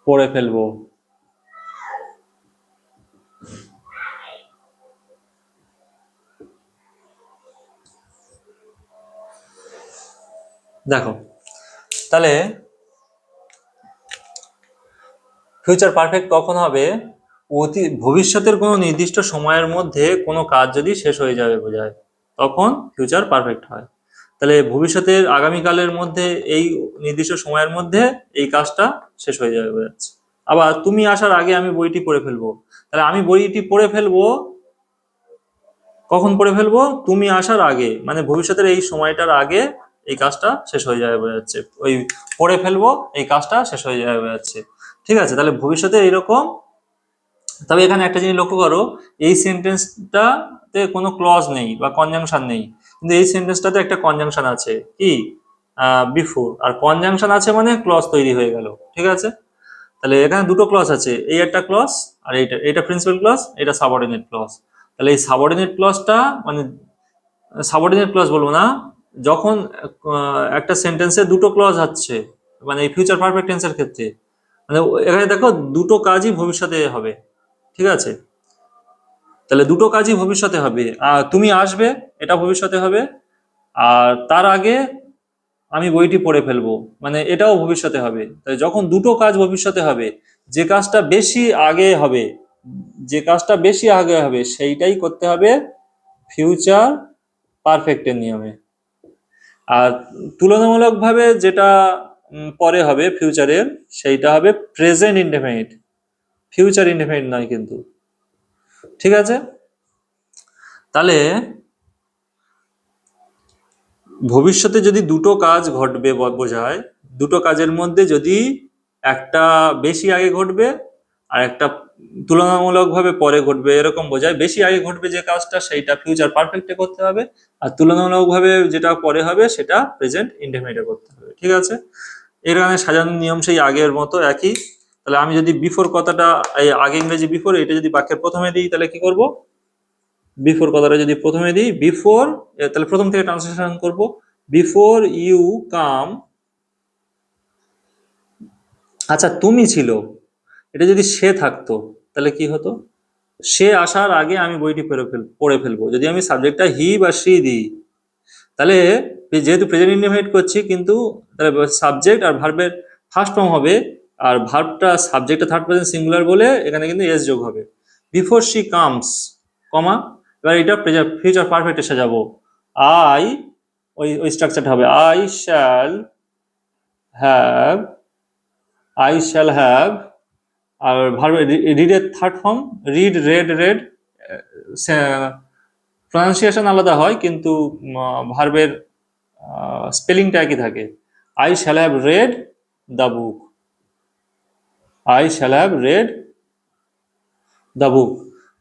পড়ে ফেলবো। দেখো, তাহলে ফিউচার পারফেক্ট কখন হবে, ভবিষ্যতের কোনো নির্দিষ্ট সময়ের মধ্যে কোনো কাজ যদি শেষ হয়ে যাবে বোঝায়, তখন ফিউচার পারফেক্ট হয়। তাহলে ভবিষ্যতের আগামীকালের মধ্যে, এই নির্দিষ্ট সময়ের মধ্যে এই কাজটা শেষ হয়ে যাবে বোঝাচ্ছে। আবার তুমি আসার আগে আমি বইটি পড়ে ফেলবো, তাহলে আমি বইটি পড়ে ফেলবো কখন পড়ে ফেলবো, তুমি আসার আগে, মানে ভবিষ্যতের এই সময়টার আগে এই কাজটা শেষ হয়ে যাবে বোঝাচ্ছে, ওই পড়ে ফেলবো এই কাজটা শেষ হয়ে যাবে বোঝাচ্ছে। ঠিক আছে, তাহলে ভবিষ্যতে এইরকম। তবে এখানে একটা জিনিস লক্ষ্য করো, এই সেন্টেন্সটাতে কোনো ক্লজ নেই বা কনজাংশন নেই, কিন্তু এই সেন্টেন্সটাতে একটা কনজাংশন আছে, কি বিফোর, আর কনজাংশন আছে মানে ক্লজ তৈরি হয়ে গেল। ঠিক আছে, তাহলে এখানে দুটো ক্লজ আছে, এই একটা ক্লজ আর এইটা প্রিন্সিপাল ক্লজ, এটা সাবঅর্ডিনেট ক্লজ। তাহলে এই সাবঅর্ডিনেট ক্লজটা মানে সাবঅর্ডিনেট ক্লজ বলবো না, যখন একটা সেন্টেন্সে দুটো ক্লজ আছে, মানে এই ফিউচার পারফেক্ট টেন্সের ক্ষেত্রে, মানে এখানে দেখো দুটো কাজই ভবিষ্যতে হবে। ঠিক আছে, তাহলে দুটো কাজই ভবিষ্যতে হবে, আর তুমি আসবে এটা ভবিষ্যতে হবে, আর তার আগে আমি বইটি পড়ে ফেলবো মানে এটাও ভবিষ্যতে হবে। তাই যখন দুটো কাজ ভবিষ্যতে হবে, যে কাজটা বেশি আগে হবে, সেইটাই করতে হবে ফিউচার পারফেক্টের নিয়মে। আর তুলনামূলকভাবে যেটা পরে হবে ফিউচারের, সেইটা হবে প্রেজেন্ট ইনডেফিনিট, ফিউচার ইনডেফিনিট নয় কিন্তু। ঠিক আছে, তাহলে ভবিষ্যতে যদি দুটো কাজ ঘটবে বোঝায়, দুটো কাজের মধ্যে যদি একটা বেশি আগে ঘটবে আর একটা তুলনামূলকভাবে পরে ঘটবে এরকম বোঝায়। বেশি আগে ঘটবে যে কাজটা সেইটা ফিউচার পারফেক্টে করতে হবে, আর তুলনামূলকভাবে যেটা পরে হবে সেটা প্রেজেন্ট ইনডেফিনিটে করতে হবে। ঠিক আছে, এর কারণে সাজানোর নিয়ম সেই আগের মতো একই। তাহলে আমি যদি বিফোর কথাটা, এই আগে ইংরেজি বিফোর, এটা যদি বাক্যের প্রথমে দিই তাহলে কি করব, বিফোর কথাটা যদি প্রথমে দিই বিফোর, তাহলে প্রথম থেকে ট্রান্সলেশন করব, বিফোর ইউ কাম, আচ্ছা তুমি ছিল, এটা যদি সে থাকতো তাহলে কি হতো, সে আসার আগে আমি বইটি পড়ে ফেলবো। যদি আমি সাবজেক্টটা হি বা সি দিই তাহলে যেহেতু প্রেজেন্ট ইনডিফিনিট করছি, কিন্তু তাহলে সাবজেক্ট আর ভার্বের ফার্স্ট ফর্ম হবে, আর ভার্বটা সাবজেক্টটা থার্ড পারসন সিঙ্গুলার বলে এখানে কিন্তু এস যোগ হবে। বিফোর শি কামস, কমা, এবার এটা ফিউচার পারফেক্টে সাজাবো, আই, ওই স্ট্রাকচারটা হবে I shall have, I shall have, আর ভার্বের রিডের third form, read, read, pronunciation আলাদা হয় কিন্তু ভার্বের স্পেলিংটা একই থাকে। I shall have read the book, I shall have read the book,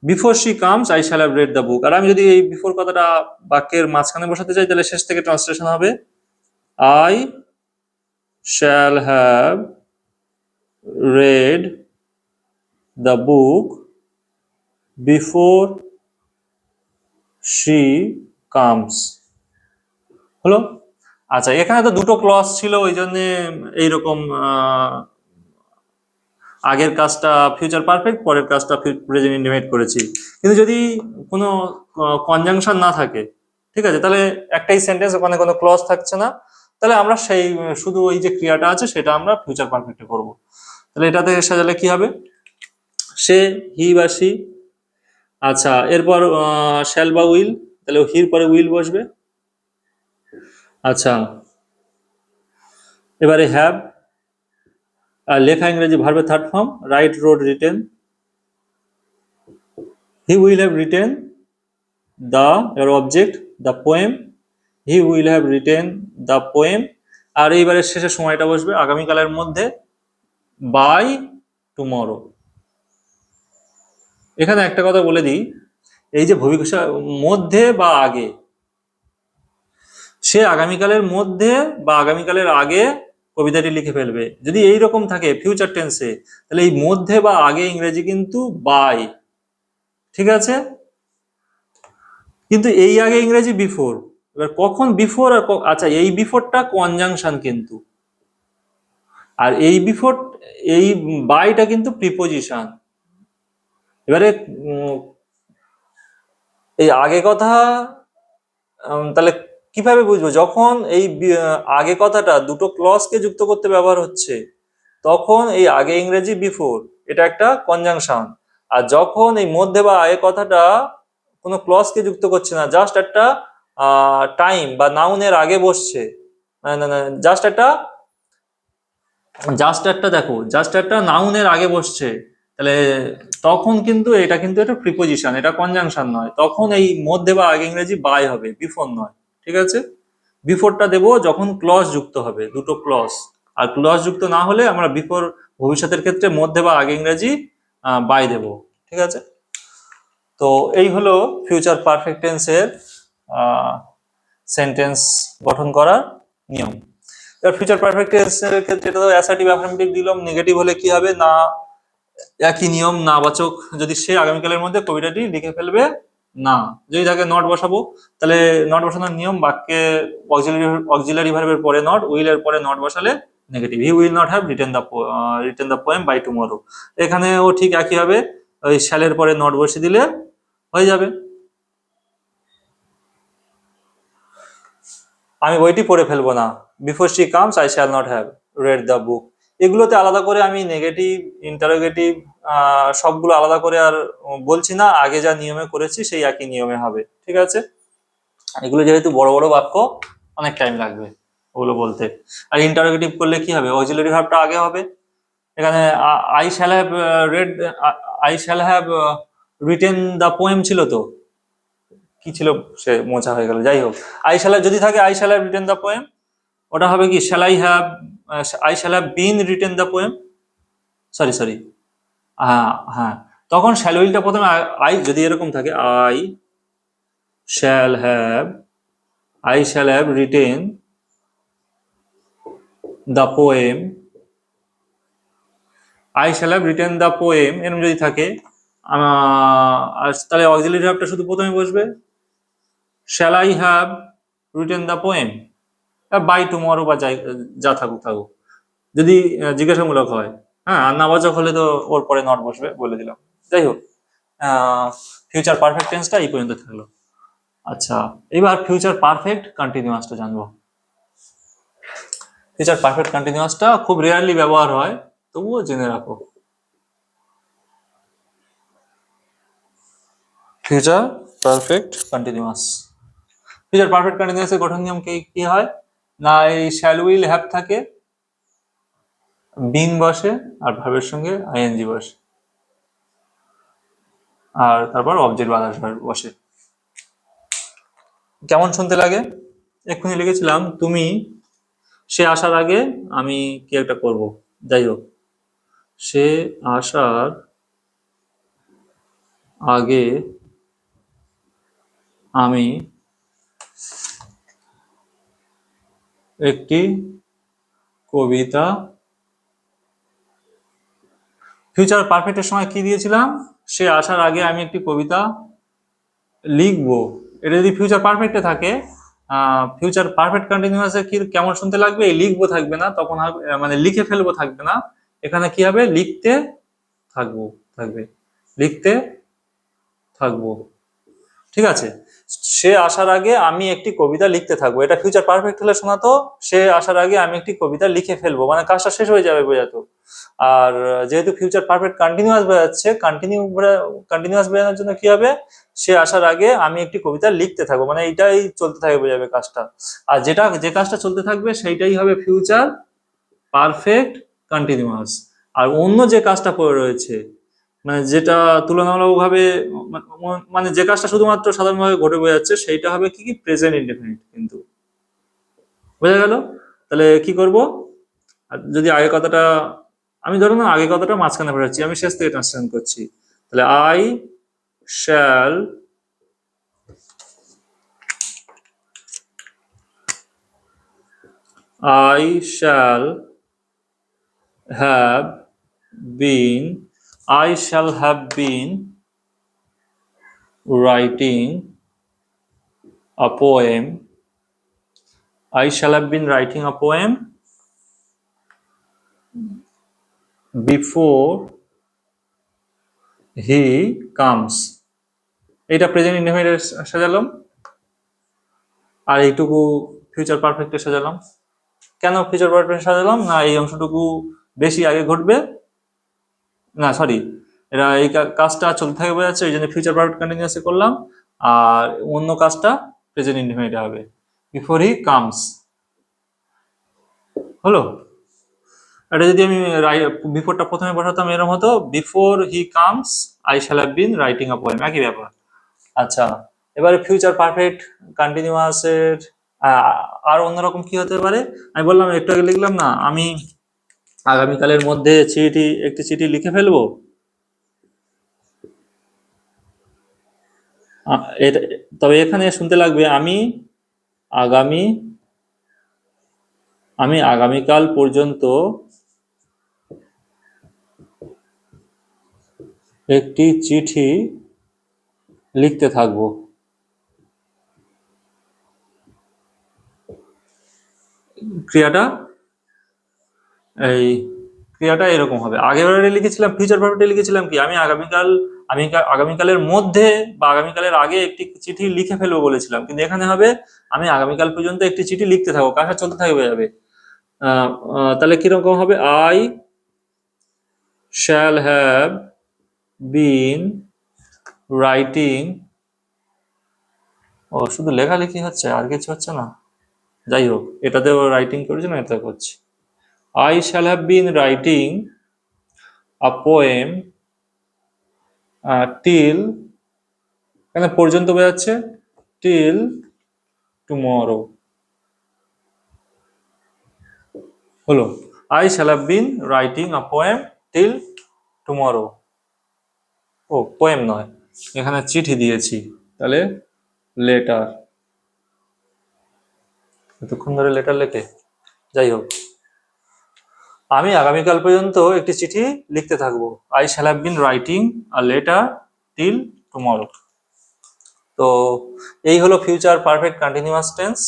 before she comes I shall have read the book. আর আমি যদি এই বিফোর কথাটা বাক্যের মাঝখানে বসাতে চাই তাহলে শেষ থেকে ট্রান্সলেশন হবে I shall have read the book before she comes. হলো? আচ্ছা, এখানে তো দুটো ক্লজ ছিল, ওই জন্য এইরকম আগের কাজটা ফিউচার পারফেক্ট, পরের কাজটা প্রেজেন্ট ইন্ডিফিনিট করেছি। কিন্তু যদি কোনো কনজাংশন না থাকে, ঠিক আছে, তাহলে একটাই সেন্টেন্স, ওখানে কোনো ক্লজ থাকছে না, তাহলে আমরা সেই শুধু ওই যে ক্রিয়াটা আছে সেটা আমরা ফিউচার পারফেক্টে করব। তাহলে এটাতে সাজালে কি হবে, সে, হি বা সি, আচ্ছা এরপর শ্যাল বা উইল, তাহলে হির পরে উইল বসবে। আচ্ছা, এবারে হ্যাভ, লেখা ইংরেজি ভার্বের third form, write, wrote, written, he will have written the, এর object the poem, he will have written the poem. আর এইবারের শেষে সময়টা বসবে আগামীকালের মধ্যে, বাই টুমরো। এখানে একটা কথা বলে দিই, এই যে ভবিষ্যৎ মধ্যে বা আগে, সে আগামীকালের মধ্যে বা আগামীকালের আগে কবিতাটি লিখে ফেলবে। যদি এই রকম থাকে ফিউচার টেন্সে, তাহলে এই মধ্যে বা আগে ইংরেজি কিন্তু বাই, ঠিক আছে, কিন্তু এই আগে ইংরেজি বিফোর। এবার কখন বিফোর আর আচ্ছা এই বিফোরটা কনজাংশন কিন্তু, আর এই বিফোর, এই বাইটা কিন্তু প্রিপোজিশন। এবারে এই আগে কথা, তাহলে কিভাবে বুঝবো, যখন এই আগে কথাটা দুটো ক্লজকে যুক্ত করতে ব্যবহার হচ্ছে তখন এই আগে ইংরেজি বিফোর, এটা একটা কনজাংশন। আর যখন এই মধ্যে বা আগে কথাটা কোনো ক্লজকে যুক্ত করছে না, জাস্ট একটা টাইম বা নাউনের আগে বসছে, জাস্ট একটা, দেখো জাস্ট একটা নাউনের আগে বসছে, তাহলে তখন কিন্তু এটা কিন্তু একটা প্রিপোজিশন, এটা কনজাংশন নয়, তখন এই মধ্যে বা আগে ইংরেজি বাই হবে, বিফোর নয়। ঠিক আছে, বিফোরটা দেবো যখন ক্লজ যুক্ত হবে, দুটো ক্লজ। আর ক্লজ যুক্ত না হলে আমরা বিফোর ভবিষ্যতের ক্ষেত্রে মধ্যে বা আগে ইংরেজি বাই দেব। ঠিক আছে, তো এই হলো ফিউচার পারফেক্ট টেন্সের সেন্টেন্স গঠন করার নিয়ম। এবার ফিউচার পারফেক্ট টেন্সের ক্ষেত্রে এটা তো অ্যাসার্টিভ অ্যাফার্মেটিভ দিলাম, নেগেটিভ হলে কি হবে না, একই নিয়ম, নাবাচক যদি সে আগামীকালের মধ্যে কবিতাটি লিখে ফেলবে না, যদি তাকে নট বসাবো তাহলে নট বসানোর নিয়ম, বাক্যে অক্সিলারি ভার্বের পরে নট, উইল এর পরে নট বসালে negative, he will not have written the poem by tomorrow. এখানেও ঠিক একই হবে, ওই শ্যালের পরে নট বসিয়ে দিলে হয়ে যাবে, আমি বইটি পড়ে ফেলবো না, before she comes I shall not have read the বুক। এগুলোতে আলাদা করে আমি নেগেটিভ, ইন্টারোগেটিভ সবগুলো আলাদা করে আর বলছি না, আগে যা নিয়মে করেছি সেই একই নিয়মে হবে। ঠিক আছে, এগুলো যেহেতু বড় বড় বাক্য অনেক টাইম লাগবে ওগুলো বলতে। আর ইন্টারোগেটিভ করলে কি হবে, অক্সিলারি ভার্বটা আগে হবে, এখানে I shall have red, I shall have written the poem ছিল তো, কি ছিল সে মোছা হয়ে গেল, যাই হোক। আই শ্যাল যদি থাকে I shall have written the poem, ওটা হবে কি shall I shall have been written the poem, sorry sorry, হ্যাঁ হ্যাঁ, তখন শ্যাল উইলটা প্রথমে আই যদি এরকম থাকে shall have I shall have written the poem, I shall have written the poem এরকম যদি থাকে, আর তাহলে অক্সিলারি ভার্বটা শুধু প্রথমে বসবে, shall I have written the poem, by tomorrow বা যাই যা থাকুক থাকুক, যদি জিজ্ঞাসামূলক হয়। হ্যাঁ, আর নাবাচক হলে তো ওর পরে নট বসবে, বলে দিলাম। যাই হোক, ফিউচার পারফেক্ট টেন্সটা এই পর্যন্ত থাকলো। আচ্ছা, এবার ফিউচার পারফেক্ট কন্টিনিউয়াসটা জানবো। ফিউচার পারফেক্ট কন্টিনিউয়াসটা খুব রেয়ারলি ব্যবহার হয়, তবুও জেনে রাখো। Future perfect continuous, future perfect কন্টিনিউয়াসের গঠন নিয়ম কি হয় না, এই শ্যাল উইল হ্যাভ থাকে, বিন বসে, আর ভার্বের সঙ্গে আইএনজি বসে, আর তারপর অবজেক্ট বা আদার্স ভার্ব বসে। কেমন শুনতে লাগে? এক্ষুনি লিখেছিলাম তুমি, সে আসার আগে আমি কি একটা করব, যাই হোক, সে আসার আগে আমি একটি কবিতা, ফিউচার পারফেক্টের সময় কি দিয়েছিলাম, সে আসার আগে আমি একটি কবিতা লিখবো। এটা যদি ফিউচার পারফেক্টে থাকে, ফিউচার পারফেক্ট কন্টিনিউয়াসে কি কেমন শুনতে লাগবে, এই লিখবো থাকবে না, তখন মানে লিখে ফেলবো থাকবে না, এখানে কি হবে, লিখতে থাকবো থাকবে, লিখতে থাকবো। ঠিক আছে, সে আসার আগে আমি একটি কবিতা লিখতে থাকবো, এটা ফিউচার পারফেক্ট হলে শোনাতো সে আসার আগে আমি একটি কবিতা লিখে ফেলবো, মানে কাজটা শেষ হয়ে যাবে বোঝাতো। আর যেহেতু ফিউচার পারফেক্ট কন্টিনিউয়াস বোঝাচ্ছে, কন্টিনিউয়াস বোঝানোর জন্য কি হবে, সে আসার আগে আমি একটি কবিতা লিখতে থাকবো, মানে এইটাই চলতে থাকবে বোঝাবে কাজটা। আর যে কাজটা চলতে থাকবে সেইটাই হবে ফিউচার পারফেক্ট কন্টিনিউয়াস। আর অন্য যে কাজটা পড়ে রয়েছে, মানে যেটা তুলনামূলকভাবে মানে যে কাজটা শুধুমাত্র সাধারণভাবে ঘটে বোঝাচ্ছে, সেইটা হবে কি কি প্রেজেন্ট ইনডেফিনিট। কিন্তু বোঝা গেল? তাহলে কি করব, আর যদি আগে কথাটা আমি ধরো না আগে কথাটা মাঝখানে বোঝাচ্ছি, আমি শেষ থেকে ট্রান্সলেশন করছি, তাহলে shall I shall have bin I shall have been writing a poem. I shall have been writing a poem before he comes. এটা প্রেজেন্ট ইনডেফিনিটে সাজালাম, আর এইটুকু ফিউচার পারফেক্টে সাজালাম। কেন ফিউচার পারফেক্টে সাজালাম না, এই অংশটুকু বেশি আগে ঘটবে না, সরি, এটা এই কাজটা চলতে থাকে বোঝাচ্ছে, ওই জন্য ফিউচার পারফেক্ট কন্টিনিউয়াসে করলাম, আর অন্য কাজটা প্রেজেন্ট ইনডেফিনিটে হবে, বিফোর হি কামস। হলো? এটা যদি আমি বিফোরটা প্রথমে বসাতাম এরকম হতো, before he comes I shall have been writing a poem, একই ব্যাপার। আচ্ছা, এবারে ফিউচার পারফেক্ট কন্টিনিউয়াসের আর অন্যরকম কি হতে পারে, আমি বললাম একটু আগে লিখলাম না, আমি আগামীকালের মধ্যে একটি চিঠি লিখে ফেলবো, এটা, তবে এখানে শুনতে লাগবে আগামী আমি আগামীকাল পর্যন্ত একটি চিঠি লিখতে থাকবো। ক্রিয়াটা এই ক্রিয়াটা এরকম হবে, আগেবারে লিখেছিলাম ফিউচার পারফেক্টে লিখেছিলাম কি, আমি আগামীকালের মধ্যে বা আগামীকালের আগে একটি চিঠি লিখে ফেলবো বলেছিলাম, কিন্তু এখানে হবে আমি আগামীকাল পর্যন্ত একটি চিঠি লিখতে থাকবো, কাজটা চলতে থাকবে যাবে। তাহলে কিরকম হবে, I shall have been writing, ও শুধু লেখালেখি হচ্ছে আর কিছু হচ্ছে না, যাই হোক, এটাতেও রাইটিং করেছি না, এটা করছি। I shall have been writing a poem till, এখানে পর্যন্ত বোঝাচ্ছে, টিল টুমরো হলো। I shall have been writing a poem till tomorrow. ও পোয়েম নয়, এখানে চিঠি দিয়েছি, তাহলে লেটার। এতক্ষণ ধরে লেটার লেখে, যাই হোক, আমি আগামীকাল পর্যন্ত একটি চিঠি লিখতে থাকবো। I shall have been writing a letter till tomorrow. তো এই হলো ফিউচার পারফেক্ট কন্টিনিউয়াস টেন্স।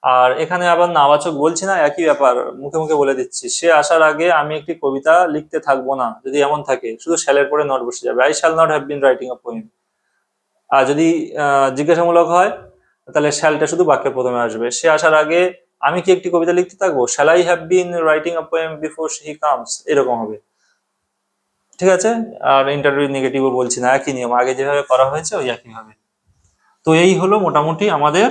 আর এখানে আবার নাবাচক বলছি না, একই ব্যাপার, মুখে মুখে বলে দিচ্ছি। সে আসার আগে আমি একটি কবিতা লিখতে থাকবো না, যদি এমন থাকে শুধু শ্যালের পরে নট বসে যাবে, I shall not have been writing a poem. আর যদি জিজ্ঞাসামূলক হয়, তাহলে শ্যালটা শুধু বাক্যের প্রথমে আসবে। সে আসার আগে আমি কি একটি কবিতা লিখতে থাকবো, shall I have been writing a poem before he comes, এরকম হবে। ঠিক আছে। আর ইন্টারভিউ নেগেটিভও বলছি না, একই নিয়ম, আগে যেভাবে করা হয়েছে ওই একই ভাবে। তো এই হলো মোটামুটি আমাদের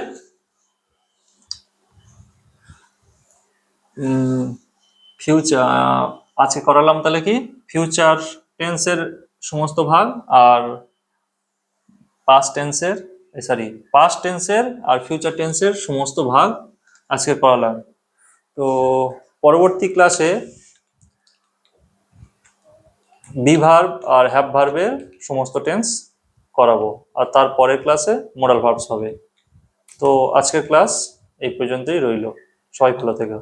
ফিউচার। আজকে করালাম তাহলে কি, ফিউচার টেন্সের সমস্ত ভাগ, আর পাস্ট টেন্সের, সরি, পাস্ট টেন্সের আর ফিউচার টেন্সের সমস্ত ভাগ আজকে করালাম। তো পরবর্তী ক্লাসে বি ভার্ব আর হ্যাভ ভার্বের সমস্ত টেন্স করাবো, আর তার পরের ক্লাসে মোরাল ভার্বস হবে। তো আজকের ক্লাস এই পর্যন্তই রইল। সবাই ভালো থেকো।